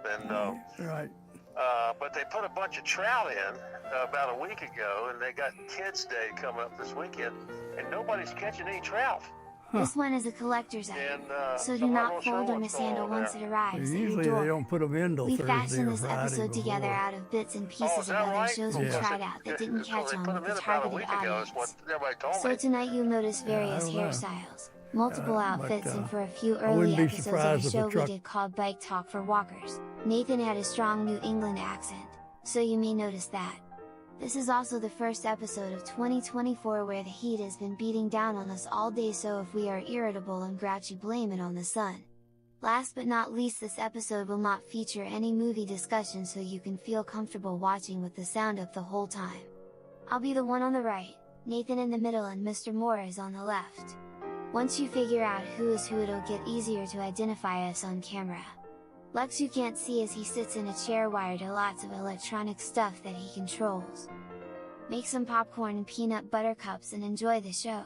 and Right. but they put a bunch of trout in about a week ago, and they got Kids Day coming up this weekend, and nobody's catching any trout. This one is a collector's item, And so do not fold or mishandle once it arrives at your Usually door. they don't put them in till We Thursday fashioned or this Friday episode before. together out of bits and pieces of other shows we tried out that didn't catch on with the targeted audience. So tonight you'll notice various hairstyles, multiple outfits, and for a few early episodes of a show we did called Bike Talk for Walkers, Nathan had a strong New England accent, so you may notice that. This is also the first episode of 2024 where the heat has been beating down on us all day, so if we are irritable and grouchy, blame it on the sun. Last but not least, this episode will not feature any movie discussion, so you can feel comfortable watching with the sound up the whole time. I'll be the one on the right, Nathan in the middle, and Mr. Moore is on the left. Once you figure out who is who, it'll get easier to identify us on camera. Lex you can't see as he sits in a chair wired to lots of electronic stuff that he controls. Make some popcorn and peanut butter cups and enjoy the show.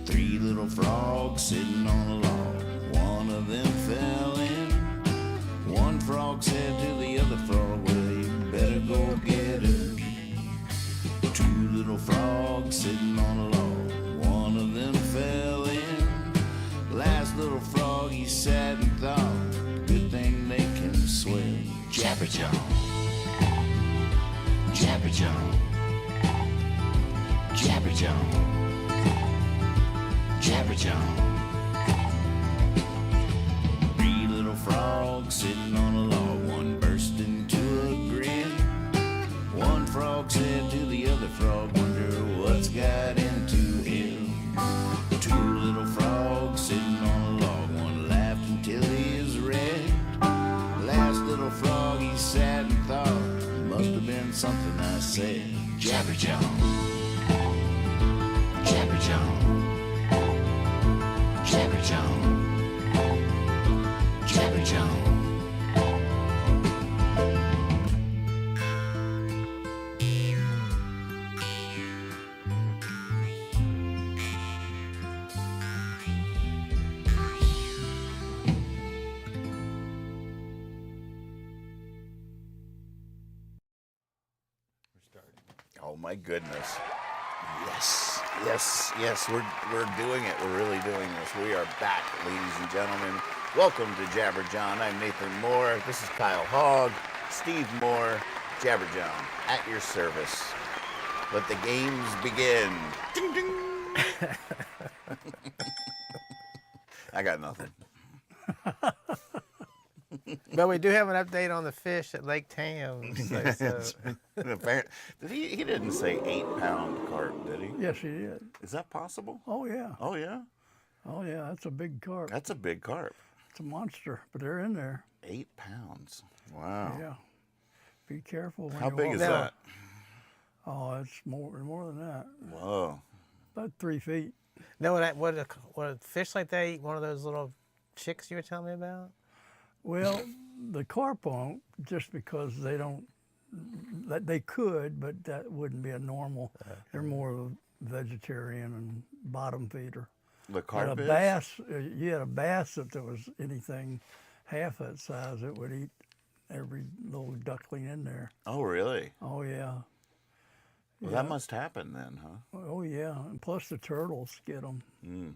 Three little frogs sitting on a log, one of them fell in. One frog said to the other frog, well, you better go get her. Two little frogs sitting on a log, one of them fell in. Last little frog, he sat and thought, good thing they can swim. Jabber Jawn, Jabber Jawn, Jabber Jawn, Jabber Jawn. Three little frogs sitting on a log, one burst into a grin. One frog said to the other frog, wonder what's got into him. Two little frogs sitting on a log, one laughed until he is red. Last little frog, he sat and thought, must have been something I said. Jabber Jawn, Jabber Jawn, Jabber Jawn, Jabber Jawn. Oh my goodness. Yes, yes, yes, we're doing it. We're really doing this. We are back, ladies and gentlemen. Welcome to Jabber Jawn. I'm Nathan Moore. This is Kyle Hogg, Steve Moore, Jabber Jawn, at your service. Let the games begin. Ding, ding. I got nothing. But we do have an update on the fish at Lake Thames. He didn't say 8-pound carp, did he? Yes, he did. Is that possible? Oh, yeah. Oh, yeah? Oh, yeah, that's a big carp. That's a big carp. It's a monster, but they're in there. 8 pounds. Wow. Yeah. Be careful when How you big walk. is that? Oh, it's more than that. Whoa. About 3 feet. No, what a fish like that eat one of those little chicks you were telling me about? Well, the carp won't, just because they don't. They could, but that wouldn't be a normal. They're more of a vegetarian and bottom feeder. The carp But a is? bass, you had a bass, if there was anything half that size, it would eat every little duckling in there. Oh, really? Oh, yeah. Well, that must happen then, huh? Oh, yeah. And plus the turtles get them. Mm.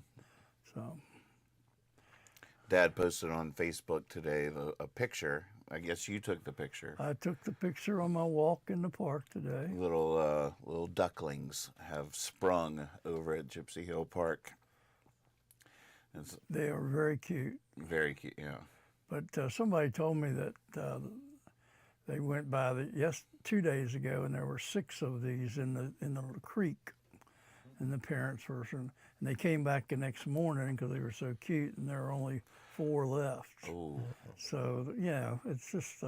So. Dad posted on Facebook today a picture. I guess you took the picture. I took the picture on my walk in the park today. Little ducklings have sprung over at Gypsy Hill Park. They are very cute. Very cute, yeah. But somebody told me that they went by 2 days ago, and there were 6 of these in the little creek, and the parents were, and they came back the next morning because they were so cute, and there were only 4 left. Oh. So it's just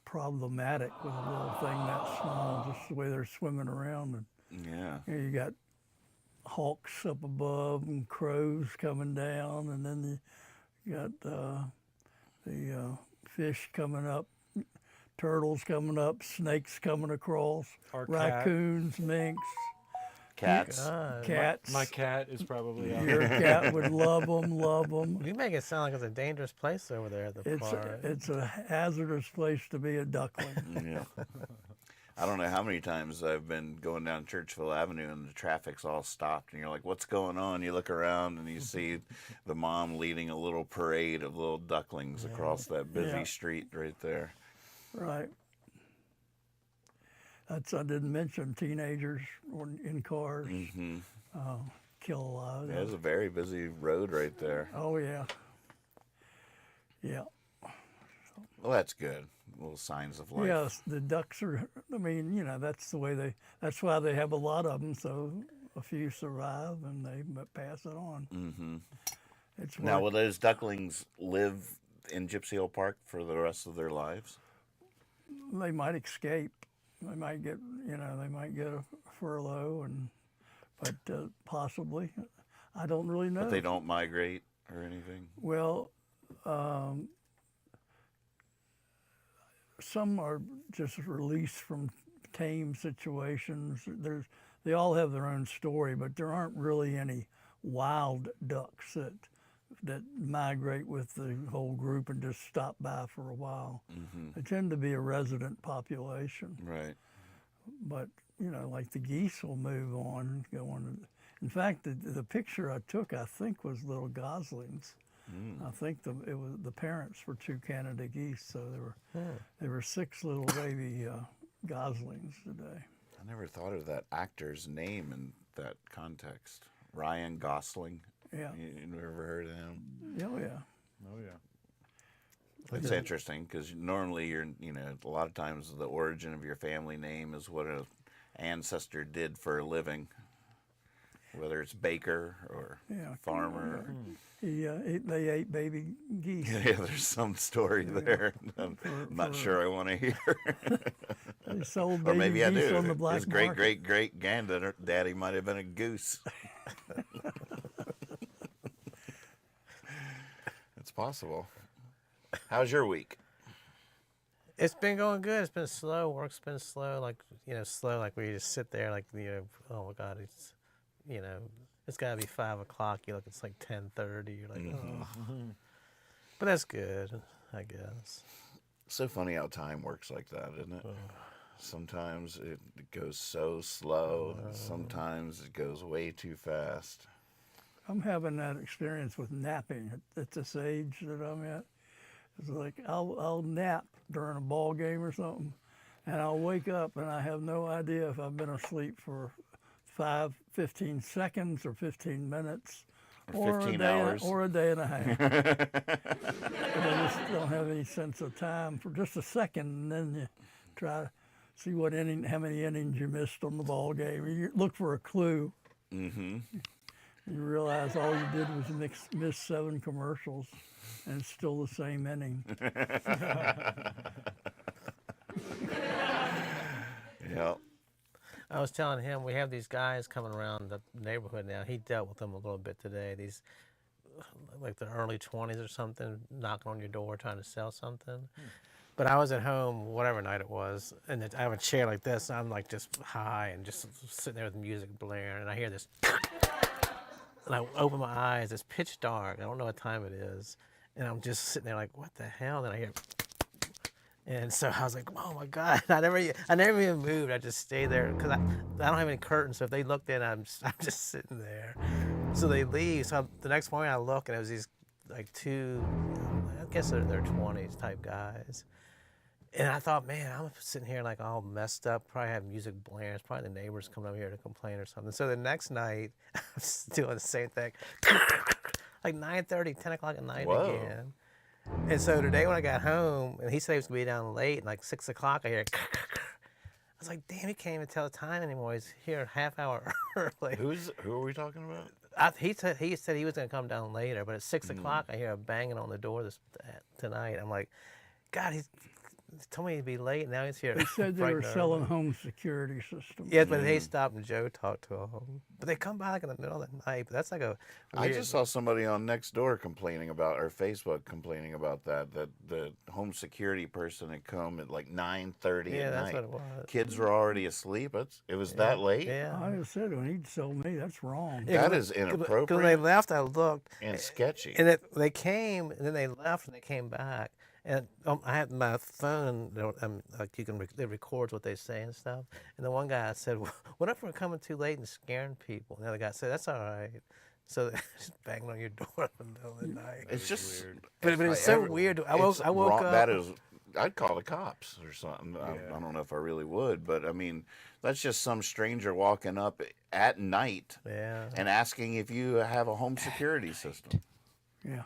problematic with a little thing that small, just the way they're swimming around. And, yeah. You got hawks up above and crows coming down, and then you got the fish coming up turtles coming up, snakes coming across, Our raccoons, minks, Cats. cats. My cat is probably out Your there. cat would love them, love them. You make it sound like it's a dangerous place over there at the park. It's a hazardous place to be a duckling. Yeah. I don't know how many times I've been going down Churchville Avenue and the traffic's all stopped and you're like, what's going on? You look around and you see the mom leading a little parade of little ducklings across that busy street right there. Right. I didn't mention teenagers in cars. Mm-hmm. Kill a lot of them. Yeah, it's a very busy road right there. Oh, yeah. Yeah. Well, that's good. Little signs of life. Yes, the ducks are, I mean, you know, that's the way that's why they have a lot of them, so a few survive and they pass it on. Mm-hmm. It's Now, will those ducklings live in Gypsy Hill Park for the rest of their lives? They might escape. They might get, they might get a furlough, but possibly. I don't really know. But they don't migrate or anything? Well, some are just released from tame situations. They all have their own story, but there aren't really any wild ducks that migrate with the whole group and just stop by for a while. Mm-hmm. They tend to be a resident population. Right. But, like the geese will move on, go on. In fact, the picture I took, I think, was little goslings. I think it was the parents were 2 Canada geese, so there were 6 little baby goslings today. I never thought of that actor's name in that context. Ryan Gosling. Yeah. You ever heard of him? Oh, yeah. Oh, yeah. It's interesting because normally a lot of times the origin of your family name is what an ancestor did for a living, whether it's baker or farmer. They ate baby geese. Yeah, there's some story there. I'm not sure I want to hear. They sold Or baby maybe I geese do. on the black His great, market. great, great granddaddy might have been a goose. It's possible. How's your week? It's been going good. It's been slow. Work's been slow. Slow. Like where you just sit there, oh my God, it's got to be 5 o'clock. You look, it's like 10:30. You're like, oh. But that's good, I guess. So funny how time works like that, isn't it? Sometimes it goes so slow. Sometimes it goes way too fast. I'm having that experience with napping at this age that I'm at. It's like I'll nap during a ball game or something, and I'll wake up and I have no idea if I've been asleep for 15 seconds or 15 minutes Or 15 hours. or a day and a half. And I just don't have any sense of time for just a second, and then you try to see how many innings you missed on the ball game. You look for a clue. Mm-hmm. You realize all you did was miss 7 commercials, and it's still the same inning. Yeah. I was telling him we have these guys coming around the neighborhood now. He dealt with them a little bit today. These, like the early 20s or something, knocking on your door trying to sell something. But I was at home, whatever night it was, and I have a chair like this, and I'm like just high and just sitting there with the music blaring, and I hear this, and I open my eyes. It's pitch dark. I don't know what time it is, and I'm just sitting there like, what the hell? And I hear, and so I was like, oh my God! I never even moved. I just stayed there because I don't have any curtains. So if they looked in, I'm just sitting there. So they leave. So the next morning I look, and it was these like 2, I guess they're 20s type guys. And I thought, man, I'm sitting here like all messed up, probably have music blaring. It's probably the neighbors coming over here to complain or something. So the next night, I'm doing the same thing. Like 9:30, 10 o'clock at night again. And so today when I got home, and he said he was going to be down late, and like 6 o'clock, I hear, I was like, damn, he can't even tell the time anymore. He's here a half hour early. Who are we talking about? He said he was going to come down later, but at 6 o'clock, I hear a banging on the door tonight. I'm like, God, told me he'd be late. Now he's here. They said they bright were and selling early. home security systems. Yeah, but they stopped and Joe talked to him. But they come by like in the middle of the night. But that's like a. I just saw somebody on Nextdoor complaining about, or Facebook complaining about that the home security person had come at like 9:30 Yeah, at that's night. what it was. Kids were already asleep. It was that late? Yeah. I just said when he told me that's wrong. Yeah, That is Because when they inappropriate left, I looked. and sketchy. And they came, and then they left, and they came back. And I had my phone, like it records what they say and stuff. And the one guy said, "What if we're coming too late and scaring people?" And the other guy said, "That's all right." So they're just banging on your door in the middle of the night. It's just weird. But it's so weird. I woke up. That is, I'd call the cops or something. I don't know if I really would, but I mean, that's just some stranger walking up at night and asking if you have a home security system. Yeah,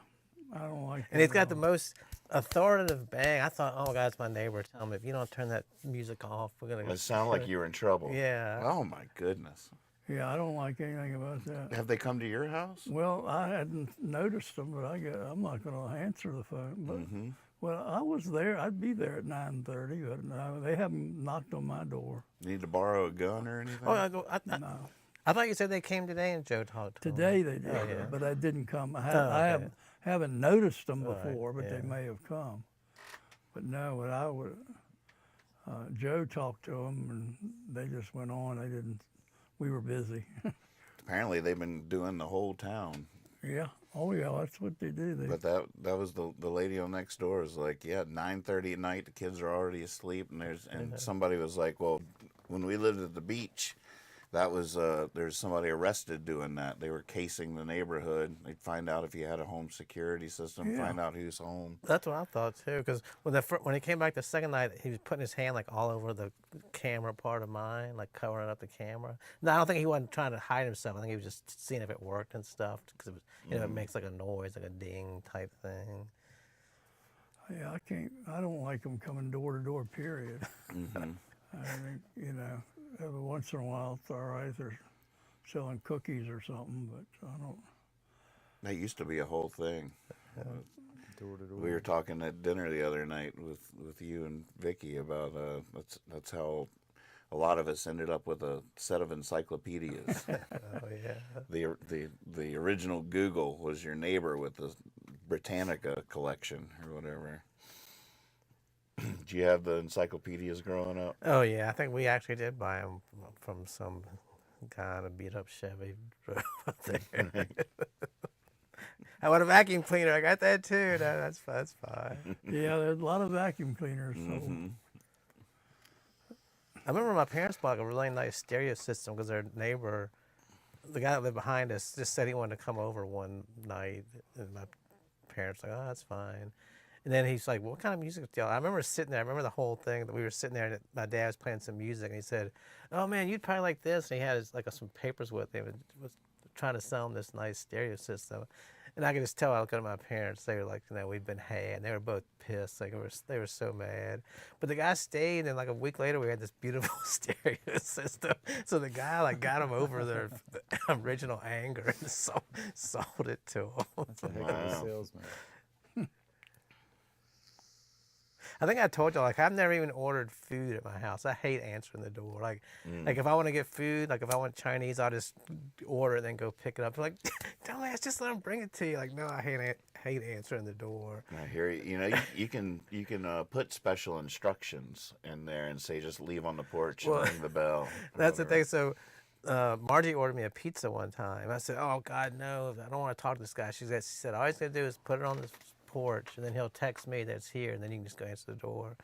I don't like that. And it's got the most authoritative bang. I thought, oh my God, it's my neighbor. Tell him if you don't turn that music off, we're gonna. It sounded like you were in trouble. Yeah. Oh my goodness. Yeah, I don't like anything about that. Have they come to your house? Well, I hadn't noticed them, but I'm not going to answer the phone. But well, I was there. I'd be there at 9:30, but no, they haven't knocked on my door. Need to borrow a gun or anything? Oh, No. I thought you said they came today and Joe talked to them. Today they did, yeah. but I didn't come. I okay. haven't noticed them Right, before, but they may have come. But no, but I would. Joe talked to them, and they just went on. They didn't. We were busy. Apparently they've been doing the whole town. Yeah. Oh yeah, that's what they do. But that was the lady on next door was like, yeah, 9:30 at night, the kids are already asleep, and somebody was like, well, when we lived at the beach, that was there's somebody arrested doing that. They were casing the neighborhood. They'd find out if you had a home security system, find out who's home. That's what I thought too. Because when he came back the second night, he was putting his hand like all over the camera part of mine, like covering up the camera. No, I don't think he wasn't trying to hide himself. I think he was just seeing if it worked and stuff. Because it makes like a noise, like a ding type thing. Yeah, I don't like them coming door to door. Period. I think every once in a while it's all right. They're selling cookies or something, but I don't. That used to be a whole thing. Door to door. We were talking at dinner the other night with you and Vicky about that's how a lot of us ended up with a set of encyclopedias. Oh yeah. The original Google was your neighbor with the Britannica collection or whatever. Did you have the encyclopedias growing up? Oh yeah, I think we actually did buy them from some guy in a beat up Chevy drove up there. I want a vacuum cleaner. I got that too. No, that's fine. Yeah, there's a lot of vacuum cleaners. So. I remember my parents bought a really nice stereo system because their neighbor, the guy that lived behind us, just said he wanted to come over one night. And my parents were like, oh, that's fine. And then he's like, what kind of music do y'all? I remember sitting there. I remember the whole thing that we were sitting there and my dad was playing some music and he said, oh man, you'd probably like this. And he had some papers with him and was trying to sell him this nice stereo system. And I could just tell, I looked at my parents, they were like, we'd been had. They were both pissed. Like, they were so mad. But the guy stayed, and like a week later, we had this beautiful stereo system. So the guy got him over the original anger and sold it to him. That's a heck of a salesman. I think I told you, I've never even ordered food at my house. I hate answering the door. Like if I want to get food, if I want Chinese, I'll just order it and then go pick it up. They're like, dumbass, just let them bring it to you. Like, no, I hate answering the door. I hear you. You can put special instructions in there and say just leave on the porch and ring the bell. That's the thing. So Margie ordered me a pizza one time. I said, oh God, no, I don't want to talk to this guy. She said, all he's gonna do is put it on this porch and then he'll text me that it's here and then you can just go answer the door.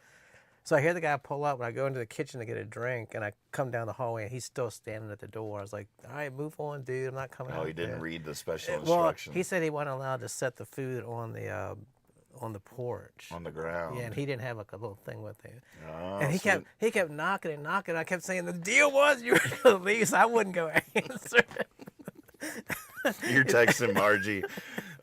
So I hear the guy pull up and I go into the kitchen to get a drink and I come down the hallway and he's still standing at the door. I was like, all right, move on, dude. I'm not coming out. Oh, he didn't read the special Well, instructions. he said he wasn't allowed to set the food on the porch. On the ground. Yeah, and he didn't have a little thing with him. Oh, and he so kept knocking and knocking. I kept saying the deal was you were going to leave, so I wouldn't go answer it. You're texting Margie.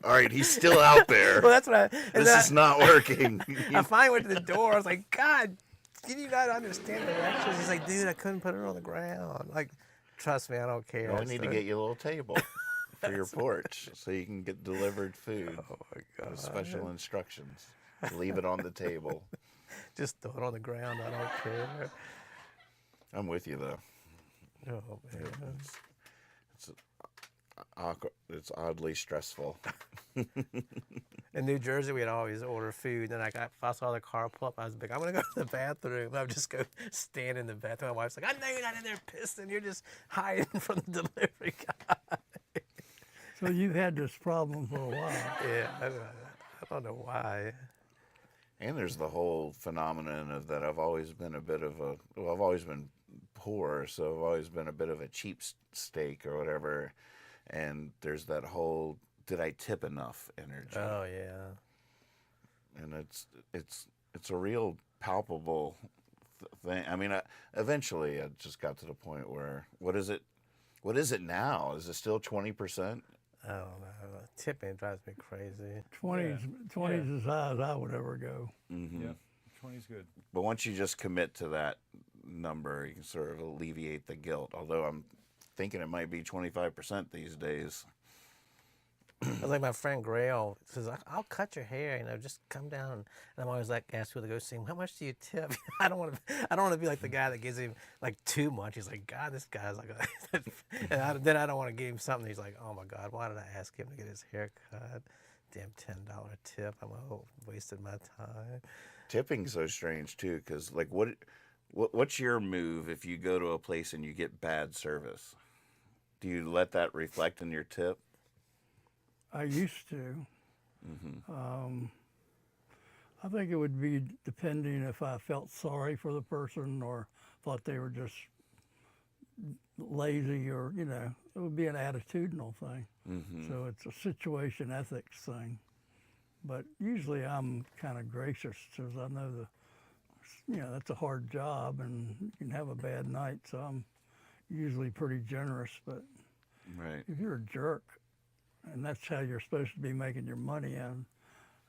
All right, he's still out there. Well, that's what This is not working. I finally went to the door. I was like, God, can you not understand directions? He's like, dude, I couldn't put it on the ground. Like, trust me, I don't care. I need to get you a little table for your porch so you can get delivered food. Oh my God. With special instructions. Leave it on the table. Just throw it on the ground. I don't care. I'm with you though. Oh man. It's oddly stressful. In New Jersey, we'd always order food, and if I saw the car pull up, I was like, I'm gonna go to the bathroom. I would just go stand in the bathroom. My wife's like, I know you're not in there pissing. You're just hiding from the delivery guy. So you had this problem for a while. Yeah, I don't know why. And there's the whole phenomenon of that I've always been I've always been poor, so I've always been a bit of a cheap steak or whatever. And there's that whole, did I tip enough energy? Oh yeah. And it's a real palpable thing. I mean, eventually I just got to the point where, what is it now? Is it still 20%? I don't know. Tipping drives me crazy. 20's as high as I would ever go. Mm-hmm. Yeah, 20's good. But once you just commit to that number, you can sort of alleviate the guilt. Although I'm thinking it might be 25% these days. Like my friend Grail says, I'll cut your hair, just come down. And I'm always like, ask people to go see him, how much do you tip? I don't want to be like the guy that gives him like too much. He's like, God, this guy's like, and then I don't want to give him something. He's like, oh my God, why did I ask him to get his hair cut? Damn $10 tip. I'm wasted my time. Tipping's so strange too, because like what's your move if you go to a place and you get bad service? Do you let that reflect in your tip? I used to. Mm-hmm. I think it would be depending if I felt sorry for the person or thought they were just lazy, or it would be an attitudinal thing. Mm-hmm. So it's a situation ethics thing. But usually I'm kind of gracious because I know that's a hard job and you can have a bad night. So I'm usually pretty generous. But Right. if you're a jerk, and that's how you're supposed to be making your money, I'm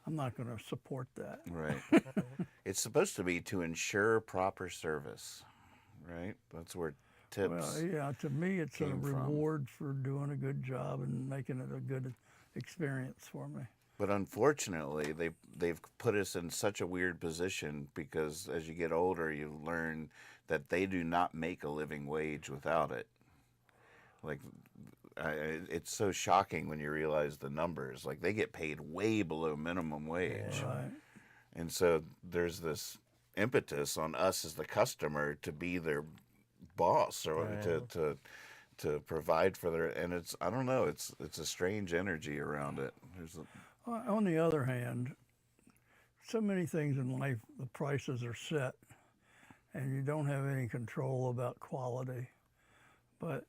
not going to support that. Right. It's supposed to be to ensure proper service, right? That's where tips. Well, yeah, to me, it's a came from. reward for doing a good job and making it a good experience for me. But unfortunately, they've put us in such a weird position because as you get older, you learn that they do not make a living wage without it. Like, it's so shocking when you realize the numbers. Like, they get paid way below minimum wage. Yeah. Right. And so there's this impetus on us as the customer to be their boss or to provide for their, and it's, I don't know, it's a strange energy around it. On the other hand, so many things in life, the prices are set and you don't have any control about quality. But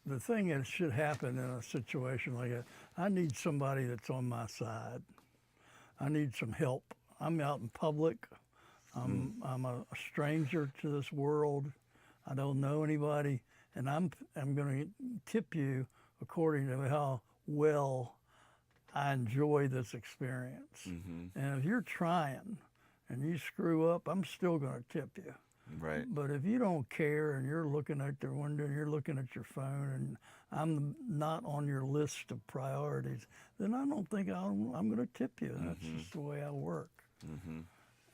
the thing that should happen in a situation like that, I need somebody that's on my side. I need some help. I'm out in public. I'm a stranger to this world. I don't know anybody, and I'm going to tip you according to how well I enjoy this experience. Mm-hmm. And if you're trying and you screw up, I'm still going to tip you. Right. But if you don't care and you're looking at the window and you're looking at your phone and I'm not on your list of priorities, then I don't think I'm going to tip you. That's just the way I work. Mm-hmm.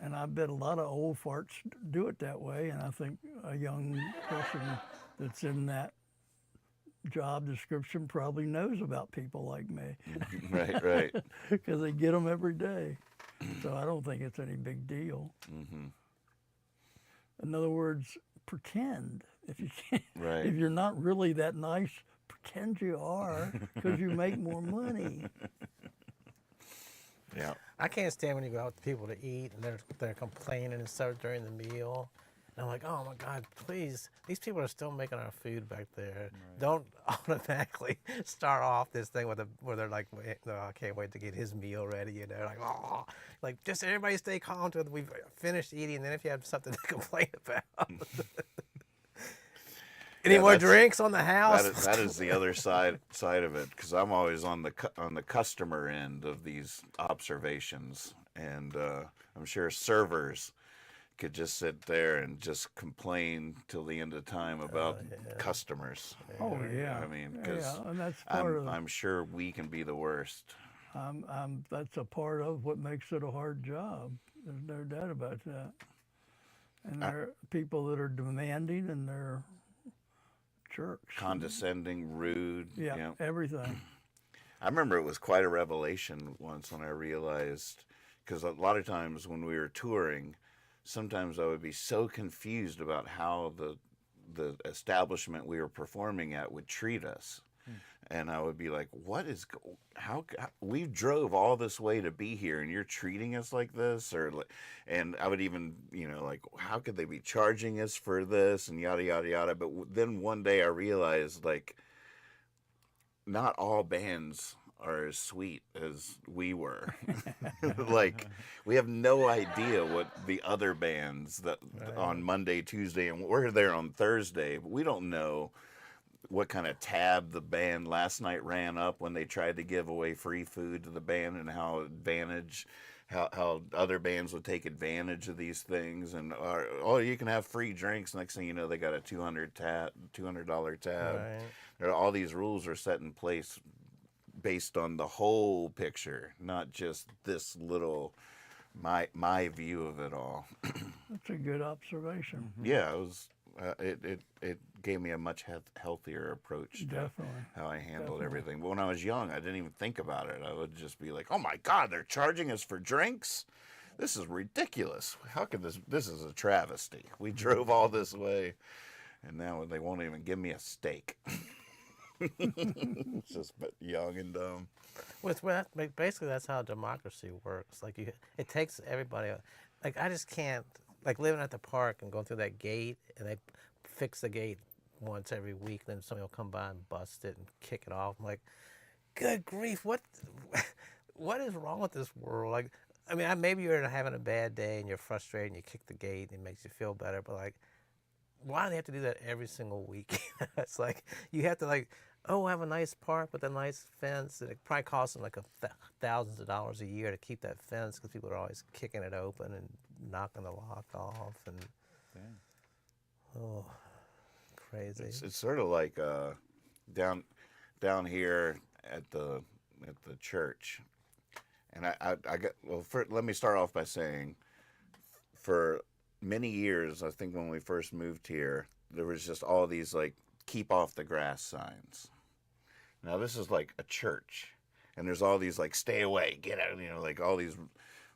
And I bet a lot of old farts do it that way. And I think a young person that's in that job description probably knows about people like me. Right. Because they get them every day. So I don't think it's any big deal. Mm-hmm. In other words, pretend. If you can't, Right. if you're not really that nice, pretend you are, because you make more money. Yeah. I can't stand when you go out with people to eat and they're complaining and stuff during the meal. And I'm like, oh my God, please, these people are still making our food back there. Right. Don't automatically start off this thing where they're like, no, I can't wait to get his meal ready. Like, oh, like just everybody stay calm until we've finished eating. And then if you have something to complain about. Any more drinks on the house? That is the other side of it, because I'm always on the customer end of these observations, and I'm sure servers could just sit there and just complain till the end of time about customers. Oh yeah. I mean, because and that's part of. I'm sure we can be the worst. That's a part of what makes it a hard job. There's no doubt about that. And there are people that are demanding, and they're jerks. Condescending, rude. Yeah, everything. I remember it was quite a revelation once when I realized, because a lot of times when we were touring, sometimes I would be so confused about how the establishment we were performing at would treat us. And I would be like, how we drove all this way to be here and you're treating us like this? And I would even, like, how could they be charging us for this and yada, yada, yada. But then one day I realized, like, not all bands are as sweet as we were. Like, we have no idea what the other bands that on Monday, Tuesday, and we're there on Thursday, but we don't know what kind of tab the band last night ran up when they tried to give away free food to the band, and how other bands would take advantage of these things, and you can have free drinks. Next thing you know, they got a $200 tab. Right. All these rules are set in place based on the whole picture, not just this little my view of it all. That's a good observation. Yeah, it was. It gave me a much healthier approach to how I handled everything. But when I was young, I didn't even think about it. I would just be like, "Oh my God, they're charging us for drinks! This is ridiculous. How could this is a travesty. We drove all this way, and now they won't even give me a steak." It's just young and dumb. Basically, that's how democracy works. Like, it takes everybody. Like, I just can't. Like, living at the park and going through that gate, and they fix the gate once every week, then somebody will come by and bust it and kick it off. I'm like, good grief, what is wrong with this world? Like, I mean, maybe you're having a bad day and you're frustrated and you kick the gate and it makes you feel better, but, like, why do they have to do that every single week? It's like, you have to, like, have a nice park with a nice fence, and it probably costs them like thousands of dollars a year to keep that fence because people are always kicking it open and knocking the lock off, and crazy. It's sort of like down here at the church, and let me start off by saying, for many years, I think when we first moved here, there was just all these, like, keep off the grass signs. Now this is like a church, and there's all these, like, stay away, get out, like all these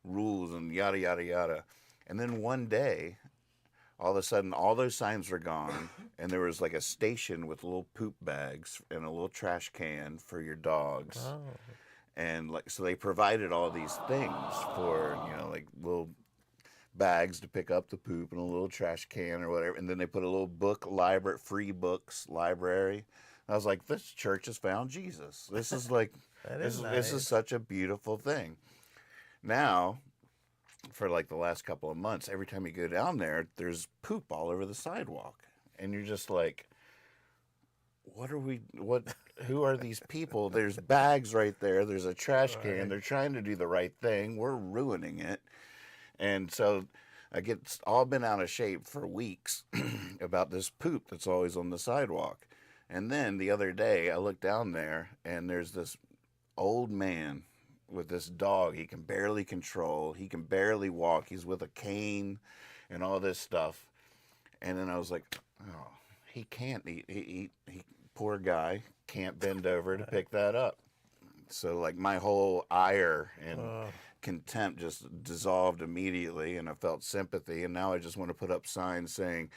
rules and yada, yada, yada. And then one day, all of a sudden, all those signs were gone, and there was, like, a station with little poop bags and a little trash can for your dogs. Oh. And, like, so they provided all these things for, like, little bags to pick up the poop and a little trash can or whatever. And then they put a little free books library. And I was like, this church has found Jesus. This is like, this is such a beautiful thing. Now, for like the last couple of months, every time you go down there, there's poop all over the sidewalk. And you're just like, who are these people? There's bags right there. There's a trash can. They're trying to do the right thing. We're ruining it. And so I get all been out of shape for weeks about this poop that's always on the sidewalk. And then the other day I look down there and there's this old man with this dog he can barely control. He can barely walk. He's with a cane and all this stuff. And then I was like, oh, he can't eat. He poor guy can't bend over to pick that up. So, like, my whole ire and contempt just dissolved immediately, and I felt sympathy, and now I just want to put up signs saying,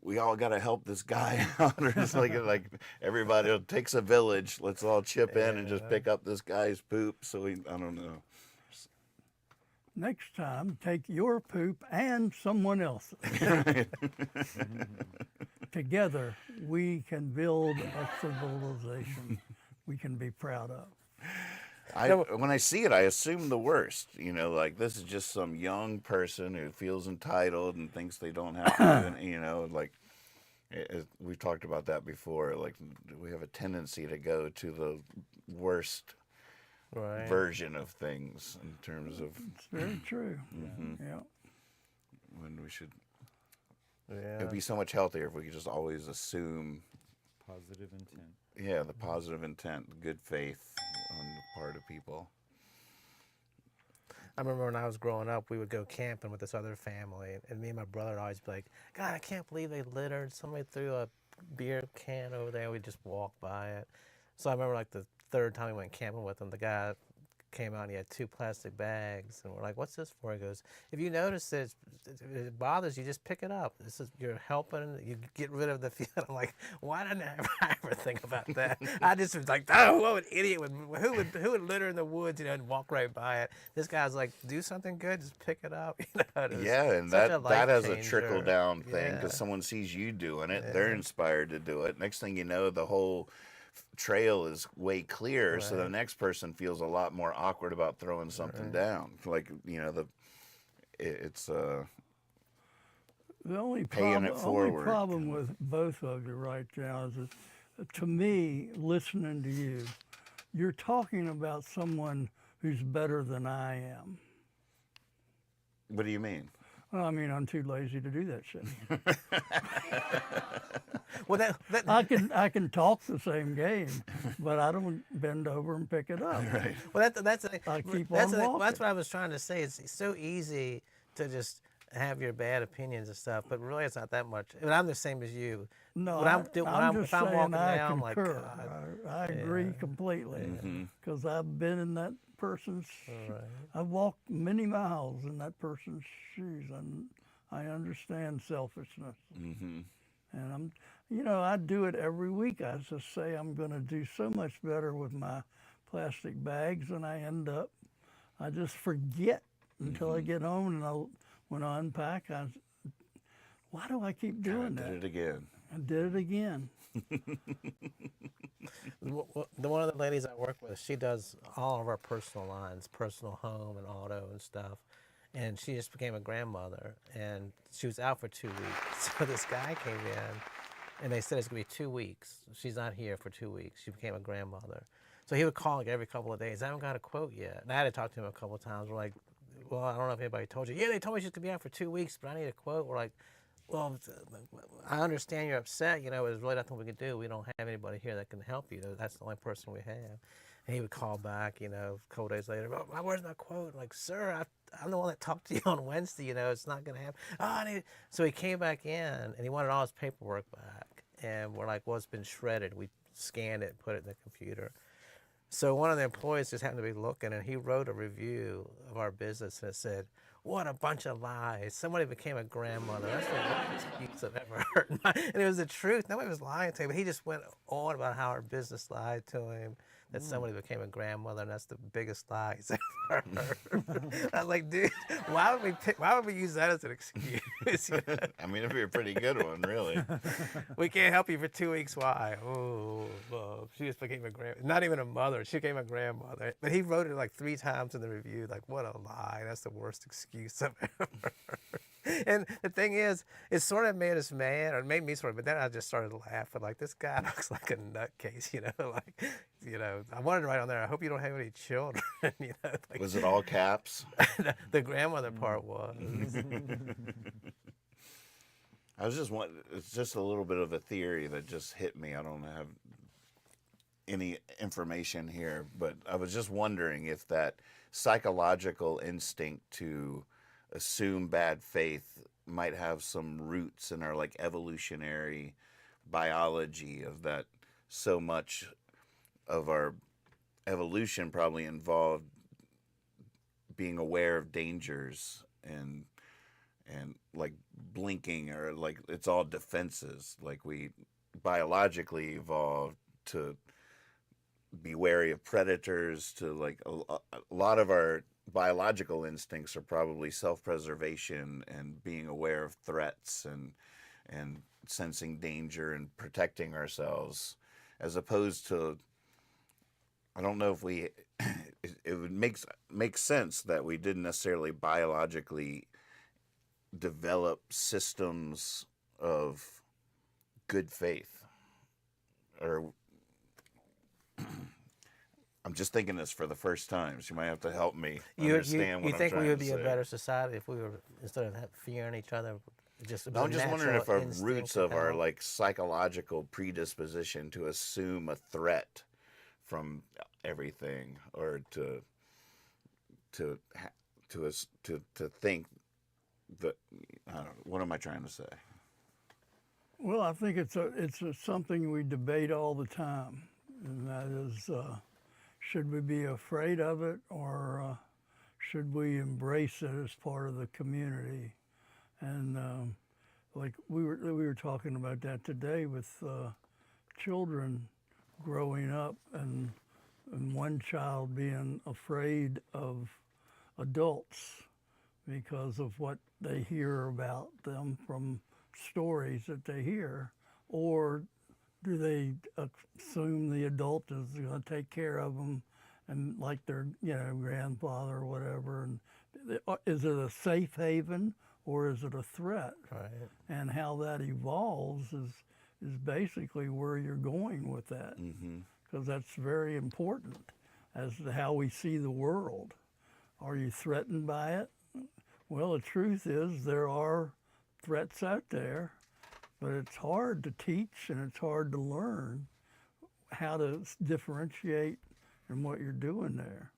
we all got to help this guy out. Or it's like everybody takes a village. Let's all chip in and just pick up this guy's poop. So I don't know. Next time, take your poop and someone else's. Together, we can build a civilization we can be proud of. When I see it, I assume the worst. Like, this is just some young person who feels entitled and thinks they don't have to. Like, we've talked about that before. Like, we have a tendency to go to the worst version of things in terms of. It's very true. Mm-hmm. Yeah. When we should. Yeah. It'd be so much healthier if we could just always assume positive intent. Yeah, the positive intent, the good faith on the part of people. I remember when I was growing up, we would go camping with this other family, and me and my brother would always be like, God, I can't believe they littered. Somebody threw a beer can over there. We'd just walk by it. So I remember like the third time we went camping with them, the guy came out and he had 2 plastic bags, and we're like, what's this for? He goes, if you notice that it bothers you, just pick it up. This is, you're helping, you get rid of the feeling. I'm like, why didn't I ever think about that? I just was like, oh, what an idiot who would litter in the woods, you know, and walk right by it. This guy's like, do something good, just pick it up. You know, Yeah, and that has a trickle down thing, because someone sees you doing it, they're inspired to do it. Next thing you know, the whole trail is way clear, so the next person feels a lot more awkward about throwing something down. Like, you know, it's the only paying it forward. only problem with both of you right now is that, to me, listening to you, you're talking about someone who's better than I am. What do you mean? Well, I mean, I'm too lazy to do that shit. Well, I can talk the same game, but I don't bend over and pick it up. Right. Well, I keep on walking. that's what I was trying to say. It's so easy to just have your bad opinions and stuff, but really it's not that much. I mean, I'm the same as you. No, if I'm walking down, I'm like, concur. God. I agree completely, because I've been in that person's. I've walked many miles in that person's shoes, and I understand selfishness. And I do it every week. I just say I'm going to do so much better with my plastic bags, and I just forget until I get home, and when I unpack, why do I keep doing that? I did it again. I did it again. One of the ladies I work with, she does all of our personal lines, personal home and auto and stuff. And she just became a grandmother, and she was out for 2 weeks. So this guy came in, and they said it's going to be 2 weeks. She's not here for 2 weeks. She became a grandmother. So he would call like every couple of days. I haven't got a quote yet. And I had to talk to him a couple of times. We're like, well, I don't know if anybody told you. Yeah, they told me she's going to be out for 2 weeks, but I need a quote. We're like, well, I understand you're upset. You know, there's really nothing we can do. We don't have anybody here that can help you. That's the only person we have. And he would call back, a couple days later, oh, where's my quote? I'm like, sir, I'm the one that talked to you on Wednesday, it's not going to happen. Oh, I need it. So he came back in, and he wanted all his paperwork back. And we're like, well, it's been shredded. We scanned it, put it in the computer. So one of the employees just happened to be looking, and he wrote a review of our business, and it said, what a bunch of lies. Somebody became a grandmother. That's the worst excuse I've ever heard. And it was the truth. Nobody was lying to him, but he just went on about how our business lied to him, that somebody became a grandmother, and that's the biggest lie he's ever heard. I was like, dude, why would we use that as an excuse? I mean, it'd be a pretty good one, really. We can't help you for 2 weeks. Why? Oh, well, she just became a not even a mother. She became a grandmother. But he wrote it like 3 times in the review, like, what a lie. That's the worst excuse I've ever heard. And the thing is, it sort of made us mad, or it made me sort of, but then I just started laughing, like, this guy looks like a nutcase, I wanted to write on there, I hope you don't have any children, Like, was it all caps? The grandmother part was. I was it's just a little bit of a theory that just hit me. I don't have any information here, but I was just wondering if that psychological instinct to assume bad faith might have some roots in our evolutionary biology, of that so much of our evolution probably involved being aware of dangers and blinking, or it's all defenses. We biologically evolved to be wary of predators, to a lot of our biological instincts are probably self-preservation and being aware of threats and sensing danger and protecting ourselves, as opposed to, I don't know if it would make sense that we didn't necessarily biologically develop systems of good faith, or I'm just thinking this for the first time, so you might have to help me understand what I'm trying to say. You think we would be a better society if we were, instead of fearing each other, I'm just wondering if our roots of our psychological predisposition to assume a threat from everything, or to to us to think that, I don't know, what am I trying to say? Well, I think it's something we debate all the time, and that is, should we be afraid of it, or should we embrace it as part of the community? And like we were talking about that today with children growing up, and one child being afraid of adults because of what they hear about them from stories that they hear, or do they assume the adult is going to take care of them and like their grandfather or whatever? And is it a safe haven or is it a threat? Right. And how that evolves is basically where you're going with that, because that's very important as to how we see the world. Are you threatened by it? Well, the truth is there are threats out there, but it's hard to teach and it's hard to learn how to differentiate in what you're doing there.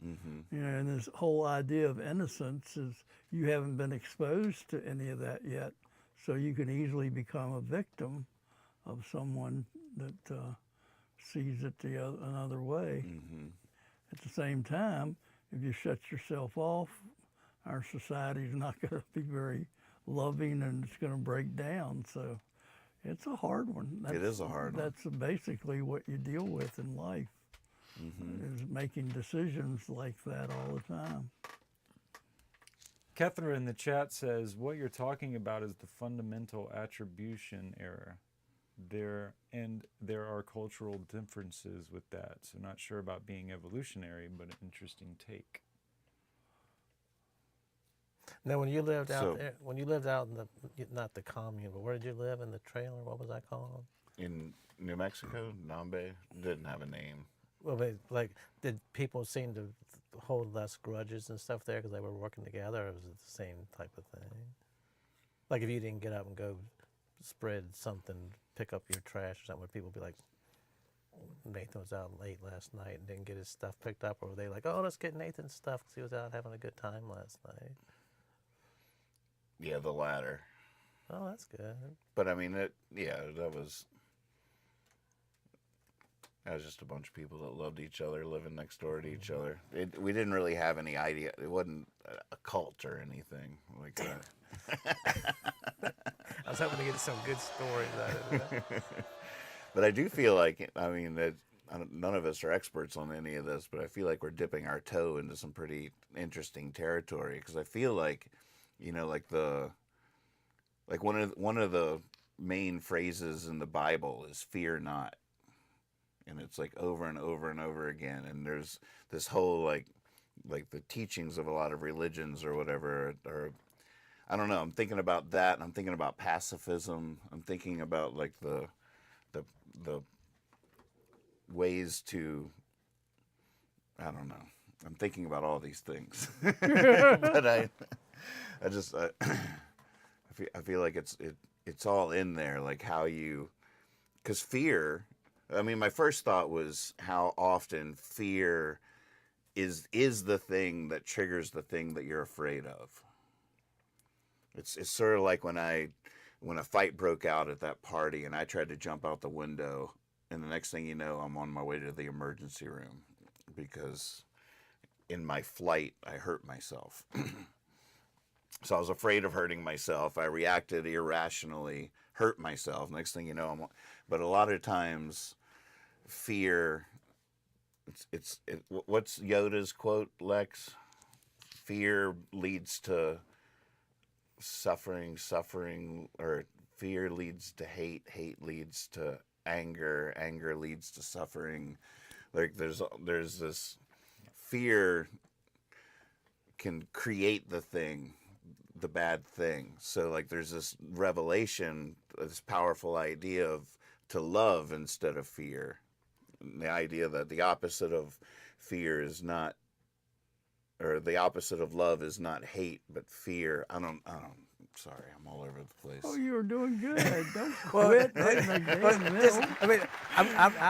And this whole idea of innocence is you haven't been exposed to any of that yet, so you can easily become a victim of someone that sees it another way. At the same time, if you shut yourself off, our society is not going to be very loving, and it's going to break down. So it's a hard one. It is a hard one. That's basically what you deal with in life, is making decisions like that all the time. Catherine in the chat says, what you're talking about is the fundamental attribution error. There are cultural differences with that, so not sure about being evolutionary, but an interesting take. Now, when you lived out there, in the, not the commune, but where did you live, in the trailer? What was that called? In New Mexico, Nambe, didn't have a name. Well, did people seem to hold less grudges and stuff there because they were working together, or was it the same type of thing? Like if you didn't get up and go spread something, pick up your trash or something, would people be like, Nathan was out late last night and didn't get his stuff picked up, or were they like, oh, let's get Nathan's stuff because he was out having a good time last night? Yeah, the latter. Oh, that's good. But I mean, that was just a bunch of people that loved each other, living next door to each other. We didn't really have any idea. It wasn't a cult or anything like that. I was hoping to get some good stories out of it. But I do feel like, I mean, that none of us are experts on any of this, but I feel like we're dipping our toe into some pretty interesting territory, because I feel like, one of the main phrases in the Bible is "fear not," and it's like over and over and over again. And there's this whole like the teachings of a lot of religions or whatever are, I don't know. I'm thinking about that. And I'm thinking about pacifism. I'm thinking about like the ways to, I don't know. I'm thinking about all these things, but I feel like it's all in there, like how you, because fear, I mean, my first thought was how often fear is the thing that triggers the thing that you're afraid of. It's sort of like when a fight broke out at that party and I tried to jump out the window, and the next thing you know, I'm on my way to the emergency room because in my flight, I hurt myself. So I was afraid of hurting myself. I reacted irrationally, hurt myself. Next thing you know, but a lot of times, fear, what's Yoda's quote, Lex? Fear leads to suffering, or fear leads to hate, hate leads to anger, anger leads to suffering. Like there's this fear can create the bad thing. So like there's this revelation, this powerful idea of to love instead of fear. And the idea that the opposite of fear is not, or the opposite of love is not hate, but fear. Sorry, I'm all over the place. Oh, you're doing good. Don't quit. I'm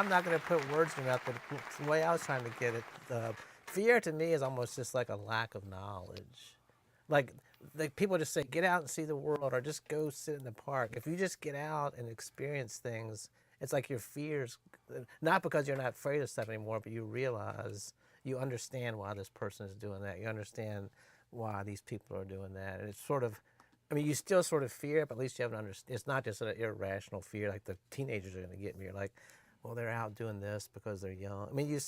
not going to put words in your mouth, but the way I was trying to get it, fear to me is almost just like a lack of knowledge. like people just say, get out and see the world, or just go sit in the park. If you just get out and experience things, it's like your fears, not because you're not afraid of stuff anymore, but you realize, you understand why this person is doing that. You understand why these people are doing that. And it's sort of, I mean, you still sort of fear it, but at least you have an understand. It's not just an irrational fear like the teenagers are going to get me. You're like, well, they're out doing this because they're young. I mean,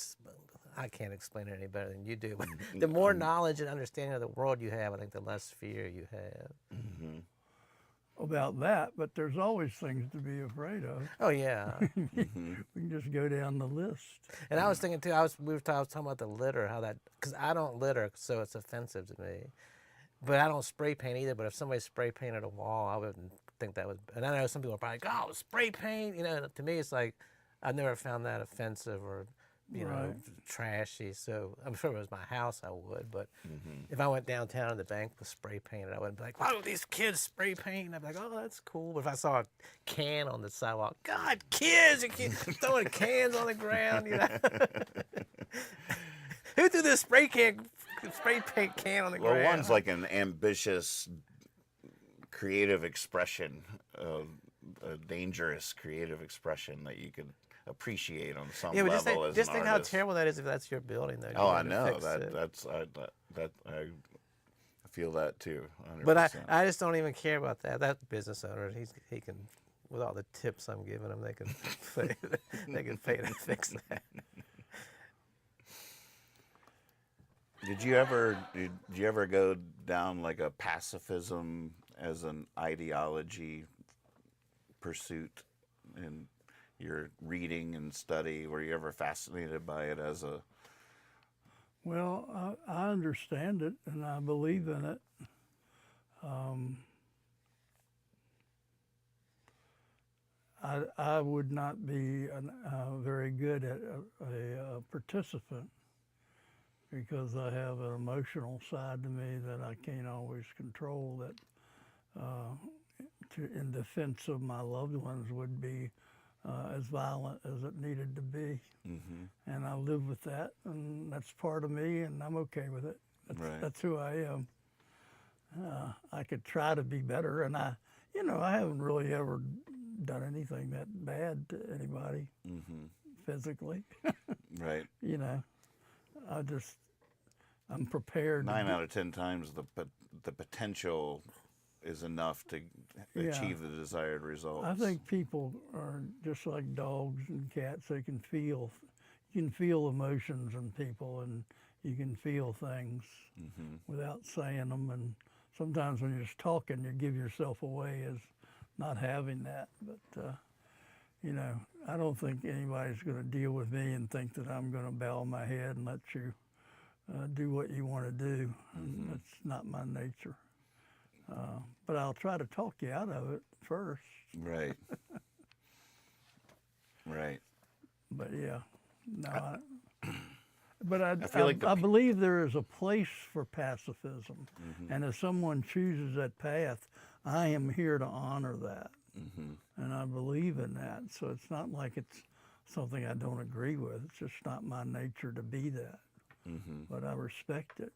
I can't explain it any better than you do. But the more knowledge and understanding of the world you have, I think the less fear you have. Mm-hmm. About that, but there's always things to be afraid of. Oh yeah. Mm-hmm. We can just go down the list. And I was thinking too. I was talking about the litter, how that, because I don't litter, so it's offensive to me. But I don't spray paint either. But if somebody spray painted a wall, I wouldn't think that was. And I know some people are probably like, oh, spray paint. You know, to me, it's like I've never found that offensive or, you know, trashy. So I'm sure if it was my house, I would. But if I went downtown and the bank was spray painted, I wouldn't be like, why do these kids spray paint? I'd be like, oh, that's cool. But if I saw a can on the sidewalk, God, kids, you keep throwing cans on the ground, you know. Who threw this spray paint can on the ground? Well, one's like an ambitious, creative expression, a dangerous creative expression that you could appreciate on some level as just an think artist. how terrible that is if that's your building, though. Oh, I know I feel that too. 100%. But I just don't even care about that. That business owner, he can, with all the tips I'm giving him, they can pay to fix that. Did you ever go down like a pacifism as an ideology pursuit in your reading and study? Were you ever fascinated by it as a... Well, I understand it and I believe in it. I would not be very good at a participant because I have an emotional side to me that I can't always control, that in defense of my loved ones would be as violent as it needed to be. Mm-hmm. And I live with that, and that's part of me, and I'm okay with it. That's who I am. I could try to be better, and I haven't really ever done anything that bad to anybody physically. Right. You know, I'm prepared. 9 out of 10 times the potential is enough to achieve the desired results. I think people are just like dogs and cats. They can feel. You can feel emotions in people, and you can feel things without saying them. And sometimes when you're just talking, you give yourself away as not having that. But I don't think anybody's going to deal with me and think that I'm going to bow my head and let you do what you want to do. That's not my nature. But I'll try to talk you out of it first. Right. Right. But yeah, no. I believe there is a place for pacifism, and if someone chooses that path, I am here to honor that, and I believe in that. So it's not like it's something I don't agree with. It's just not my nature to be that, but I respect it.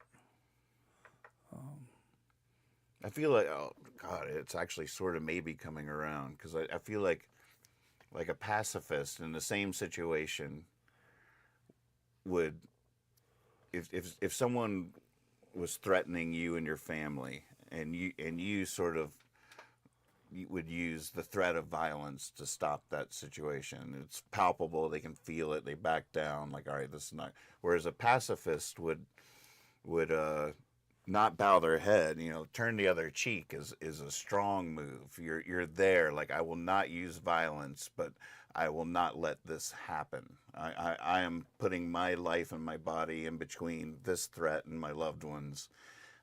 I feel like, oh God, it's actually sort of maybe coming around, because I feel like a pacifist in the same situation would, if someone was threatening you and your family, and you sort of would use the threat of violence to stop that situation. It's palpable, they can feel it, they back down, like, all right, this is not. Whereas a pacifist would not bow their head, turn the other cheek is a strong move. You're there, like, I will not use violence, but I will not let this happen. I am putting my life and my body in between this threat and my loved ones.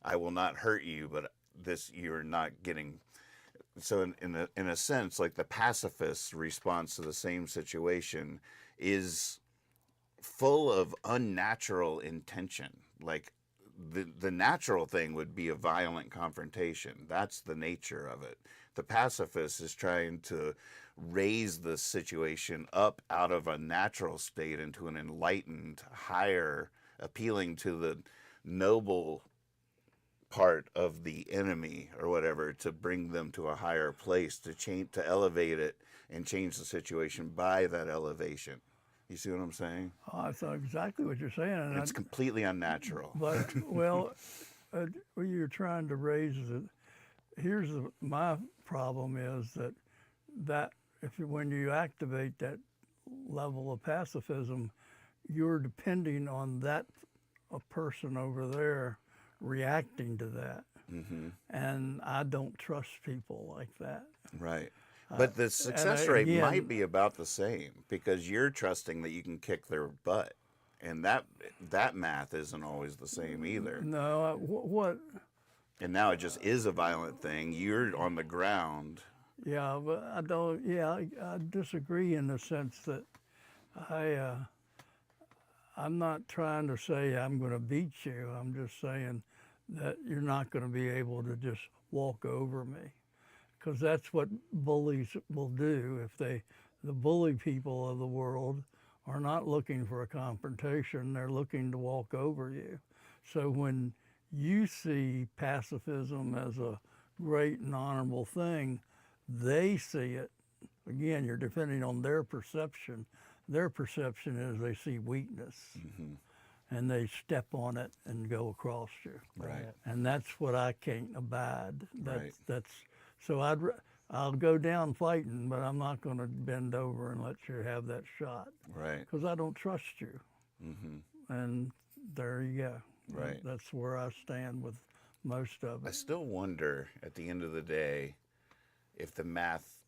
I will not hurt you, but you're not getting. So in a sense, like, the pacifist's response to the same situation is full of unnatural intention. Like, the natural thing would be a violent confrontation. That's the nature of it. The pacifist is trying to raise the situation up out of a natural state into an enlightened, higher, appealing to the noble part of the enemy or whatever to bring them to a higher place, to change, to elevate it and change the situation by that elevation. You see what I'm saying? Oh, I thought exactly what you're saying. And It's completely unnatural. But, well, you're trying to raise the, my problem is that when you activate that level of pacifism, you're depending on that a person over there reacting to that. Mm-hmm. And I don't trust people like that. Right. But the success rate again, might be about the same because you're trusting that you can kick their butt. And that math isn't always the same either. No, what? And now it just is a violent thing. You're on the ground. Yeah, but I don't. Yeah, I disagree in the sense that I'm not trying to say I'm going to beat you. I'm just saying that you're not going to be able to just walk over me, because that's what bullies will do. If the bully people of the world are not looking for a confrontation, they're looking to walk over you. So when you see pacifism as a great and honorable thing, they see it, again, you're depending on their perception. Their perception is they see weakness, Mm-hmm. and they step on it and go across you. Right. And that's what I can't abide. Right. So I'll go down fighting, but I'm not going to bend over and let you have that shot. Right. Because I don't trust you. Mm-hmm. And there you go. Right. That's where I stand with most of I it. still wonder at the end of the day if the math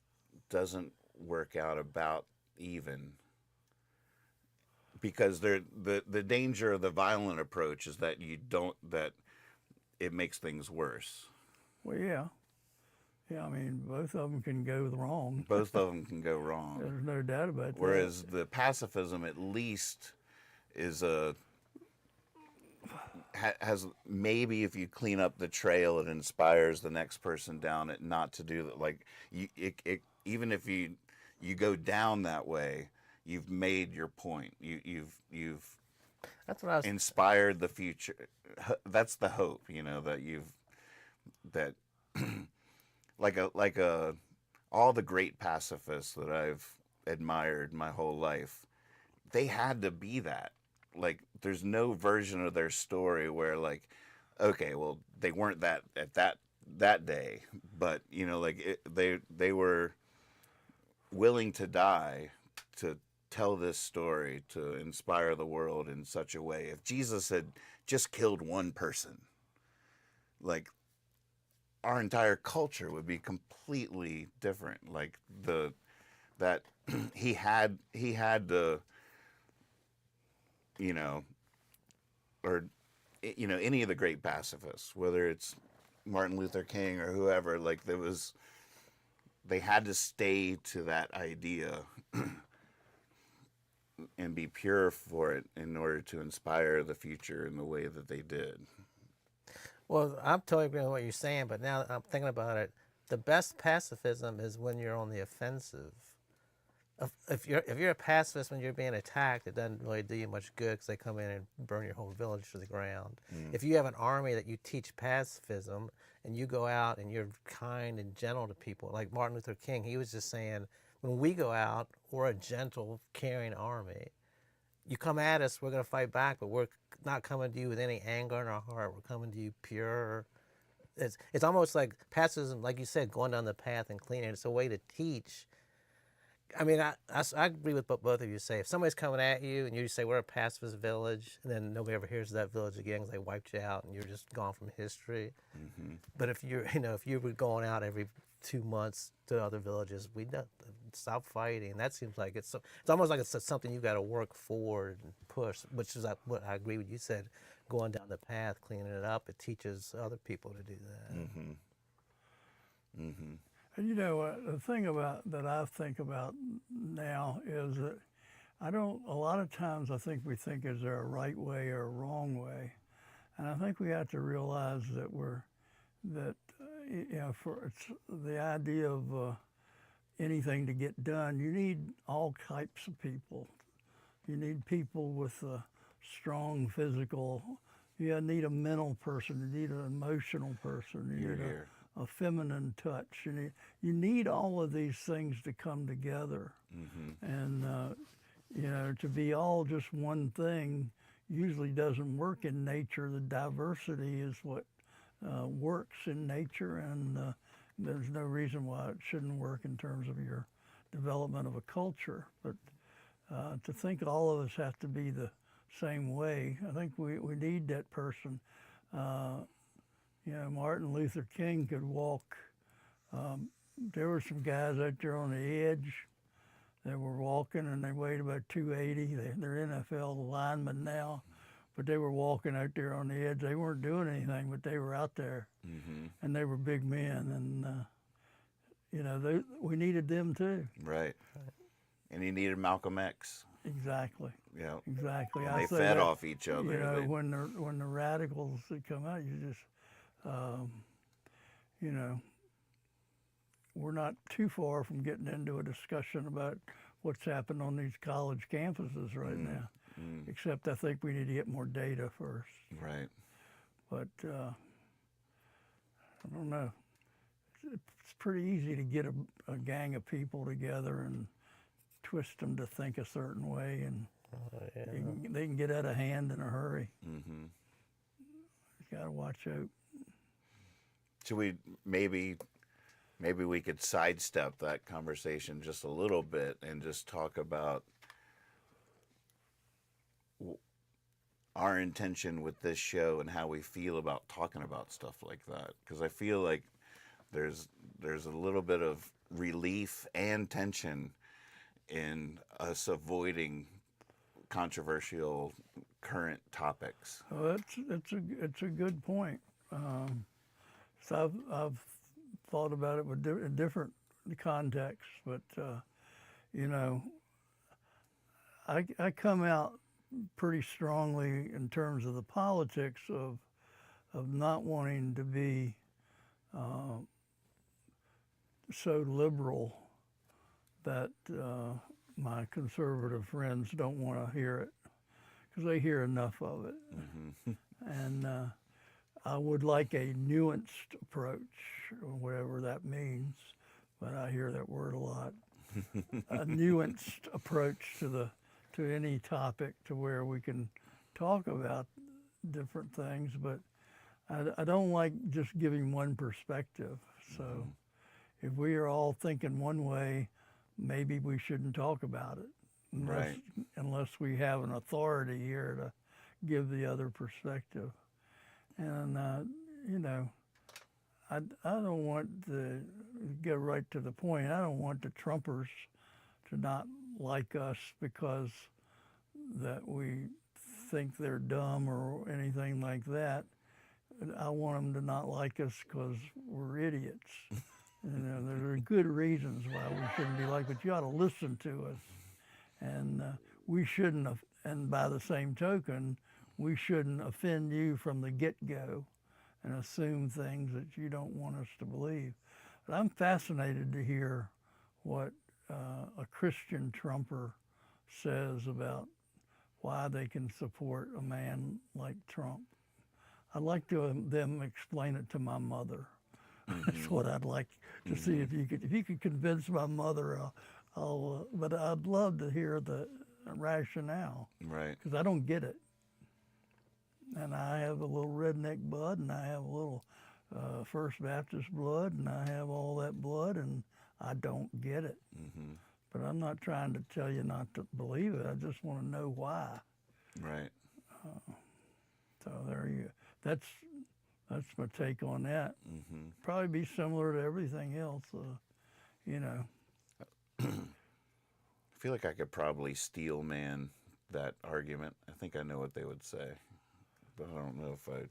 doesn't work out about even. Because the danger of the violent approach is that that it makes things worse. Well, yeah. Yeah, I mean, both of them can go wrong. Both of them can go wrong. There's no doubt about that. Whereas the pacifism at least is has maybe if you clean up the trail, it inspires the next person down it not to do that. Like even if you go down that way, you've made your point. You've That's what I was. inspired the future. That's the hope, that like all the great pacifists that I've admired my whole life, they had to be that. Like, there's no version of their story where, like, okay, well, they weren't that at that day, but they were willing to die to tell this story, to inspire the world in such a way. If Jesus had just killed one person, like, our entire culture would be completely different. Like that he had to, or any of the great pacifists, whether it's Martin Luther King or whoever, like they had to stay to that idea and be pure for it in order to inspire the future in the way that they did. Well, I'm totally agreeing with what you're saying, but now I'm thinking about it. The best pacifism is when you're on the offensive. If you're a pacifist when you're being attacked, it doesn't really do you much good because they come in and burn your whole village to the ground. If you have an army that you teach pacifism and you go out and you're kind and gentle to people, like Martin Luther King, he was just saying, when we go out, we're a gentle, caring army. You come at us, we're going to fight back, but we're not coming to you with any anger in our heart. We're coming to you pure. It's almost like pacifism, like you said, going down the path and cleaning. It's a way to teach. I mean, I agree with what both of you say. If somebody's coming at you and you say, we're a pacifist village, and then nobody ever hears of that village again because they wiped you out and you're just gone from history. Mm-hmm. But if if you were going out every 2 months to other villages, we don't stop fighting. That seems like it's almost like it's something you got to work forward and push, which is what I agree with you said, going down the path, cleaning it up. It teaches other people to do that. Mm-hmm. Mm-hmm. And the thing that I think about now is that a lot of times I think we think, is there a right way or a wrong way? And I think we have to realize that it's the idea of anything to get done, you need all types of people. You need people with strong physical, You need a mental person. You need an emotional person. You need a feminine touch. You need all of these things to come together. And, to be all just one thing usually doesn't work in nature. The diversity is what works in nature, and there's no reason why it shouldn't work in terms of your development of a culture. But to think all of us have to be the same way, I think we need that person. Martin Luther King could walk. There were some guys out there on the edge that were walking, and they weighed about 280. They're NFL linemen now, but they were walking out there on the edge. They weren't doing anything, but they were out there, and they were big men, and we needed them too. Right. And you needed Malcolm X. Exactly. Yeah. Exactly. And they fed off each other. When the radicals that come out, you just, we're not too far from getting into a discussion about what's happened on these college campuses right now. Except I think we need to get more data first. Right. But I don't know. It's pretty easy to get a gang of people together and twist them to think a certain way, and they can get out of hand in a hurry. You got to watch out. Should we maybe we could sidestep that conversation just a little bit and just talk about our intention with this show and how we feel about talking about stuff like that? Because I feel like there's a little bit of relief and tension in us avoiding controversial current topics. Well, it's a good point. So I've thought about it with different contexts, but I come out pretty strongly in terms of the politics of not wanting to be so liberal that my conservative friends don't want to hear it, because they hear enough of it. And I would like a nuanced approach, or whatever that means, but I hear that word a lot. A nuanced approach to any topic, to where we can talk about different things, but I don't like just giving one perspective. So if we are all thinking one way, maybe we shouldn't talk about it unless we have an authority here to give the other perspective. And, I don't want to get right to the point. I don't want the Trumpers to not like us because that we think they're dumb or anything like that. I want them to not like us because we're idiots. There are good reasons why we shouldn't be like, but you ought to listen to us. And we shouldn't, and by the same token, we shouldn't offend you from the get-go and assume things that you don't want us to believe. But I'm fascinated to hear what a Christian Trumper says about why they can support a man like Trump. I'd like them explain it to my mother. That's what I'd like to see. If you could convince my mother, but I'd love to hear the rationale. Right. Because I don't get it. And I have a little redneck blood, and I have a little First Baptist blood, and I have all that blood, and I don't get it. But I'm not trying to tell you not to believe it. I just want to know why. Right. So there you go. That's my take on that. Probably be similar to everything else, I feel like I could probably steel man that argument. I think I know what they would say, but I don't know if I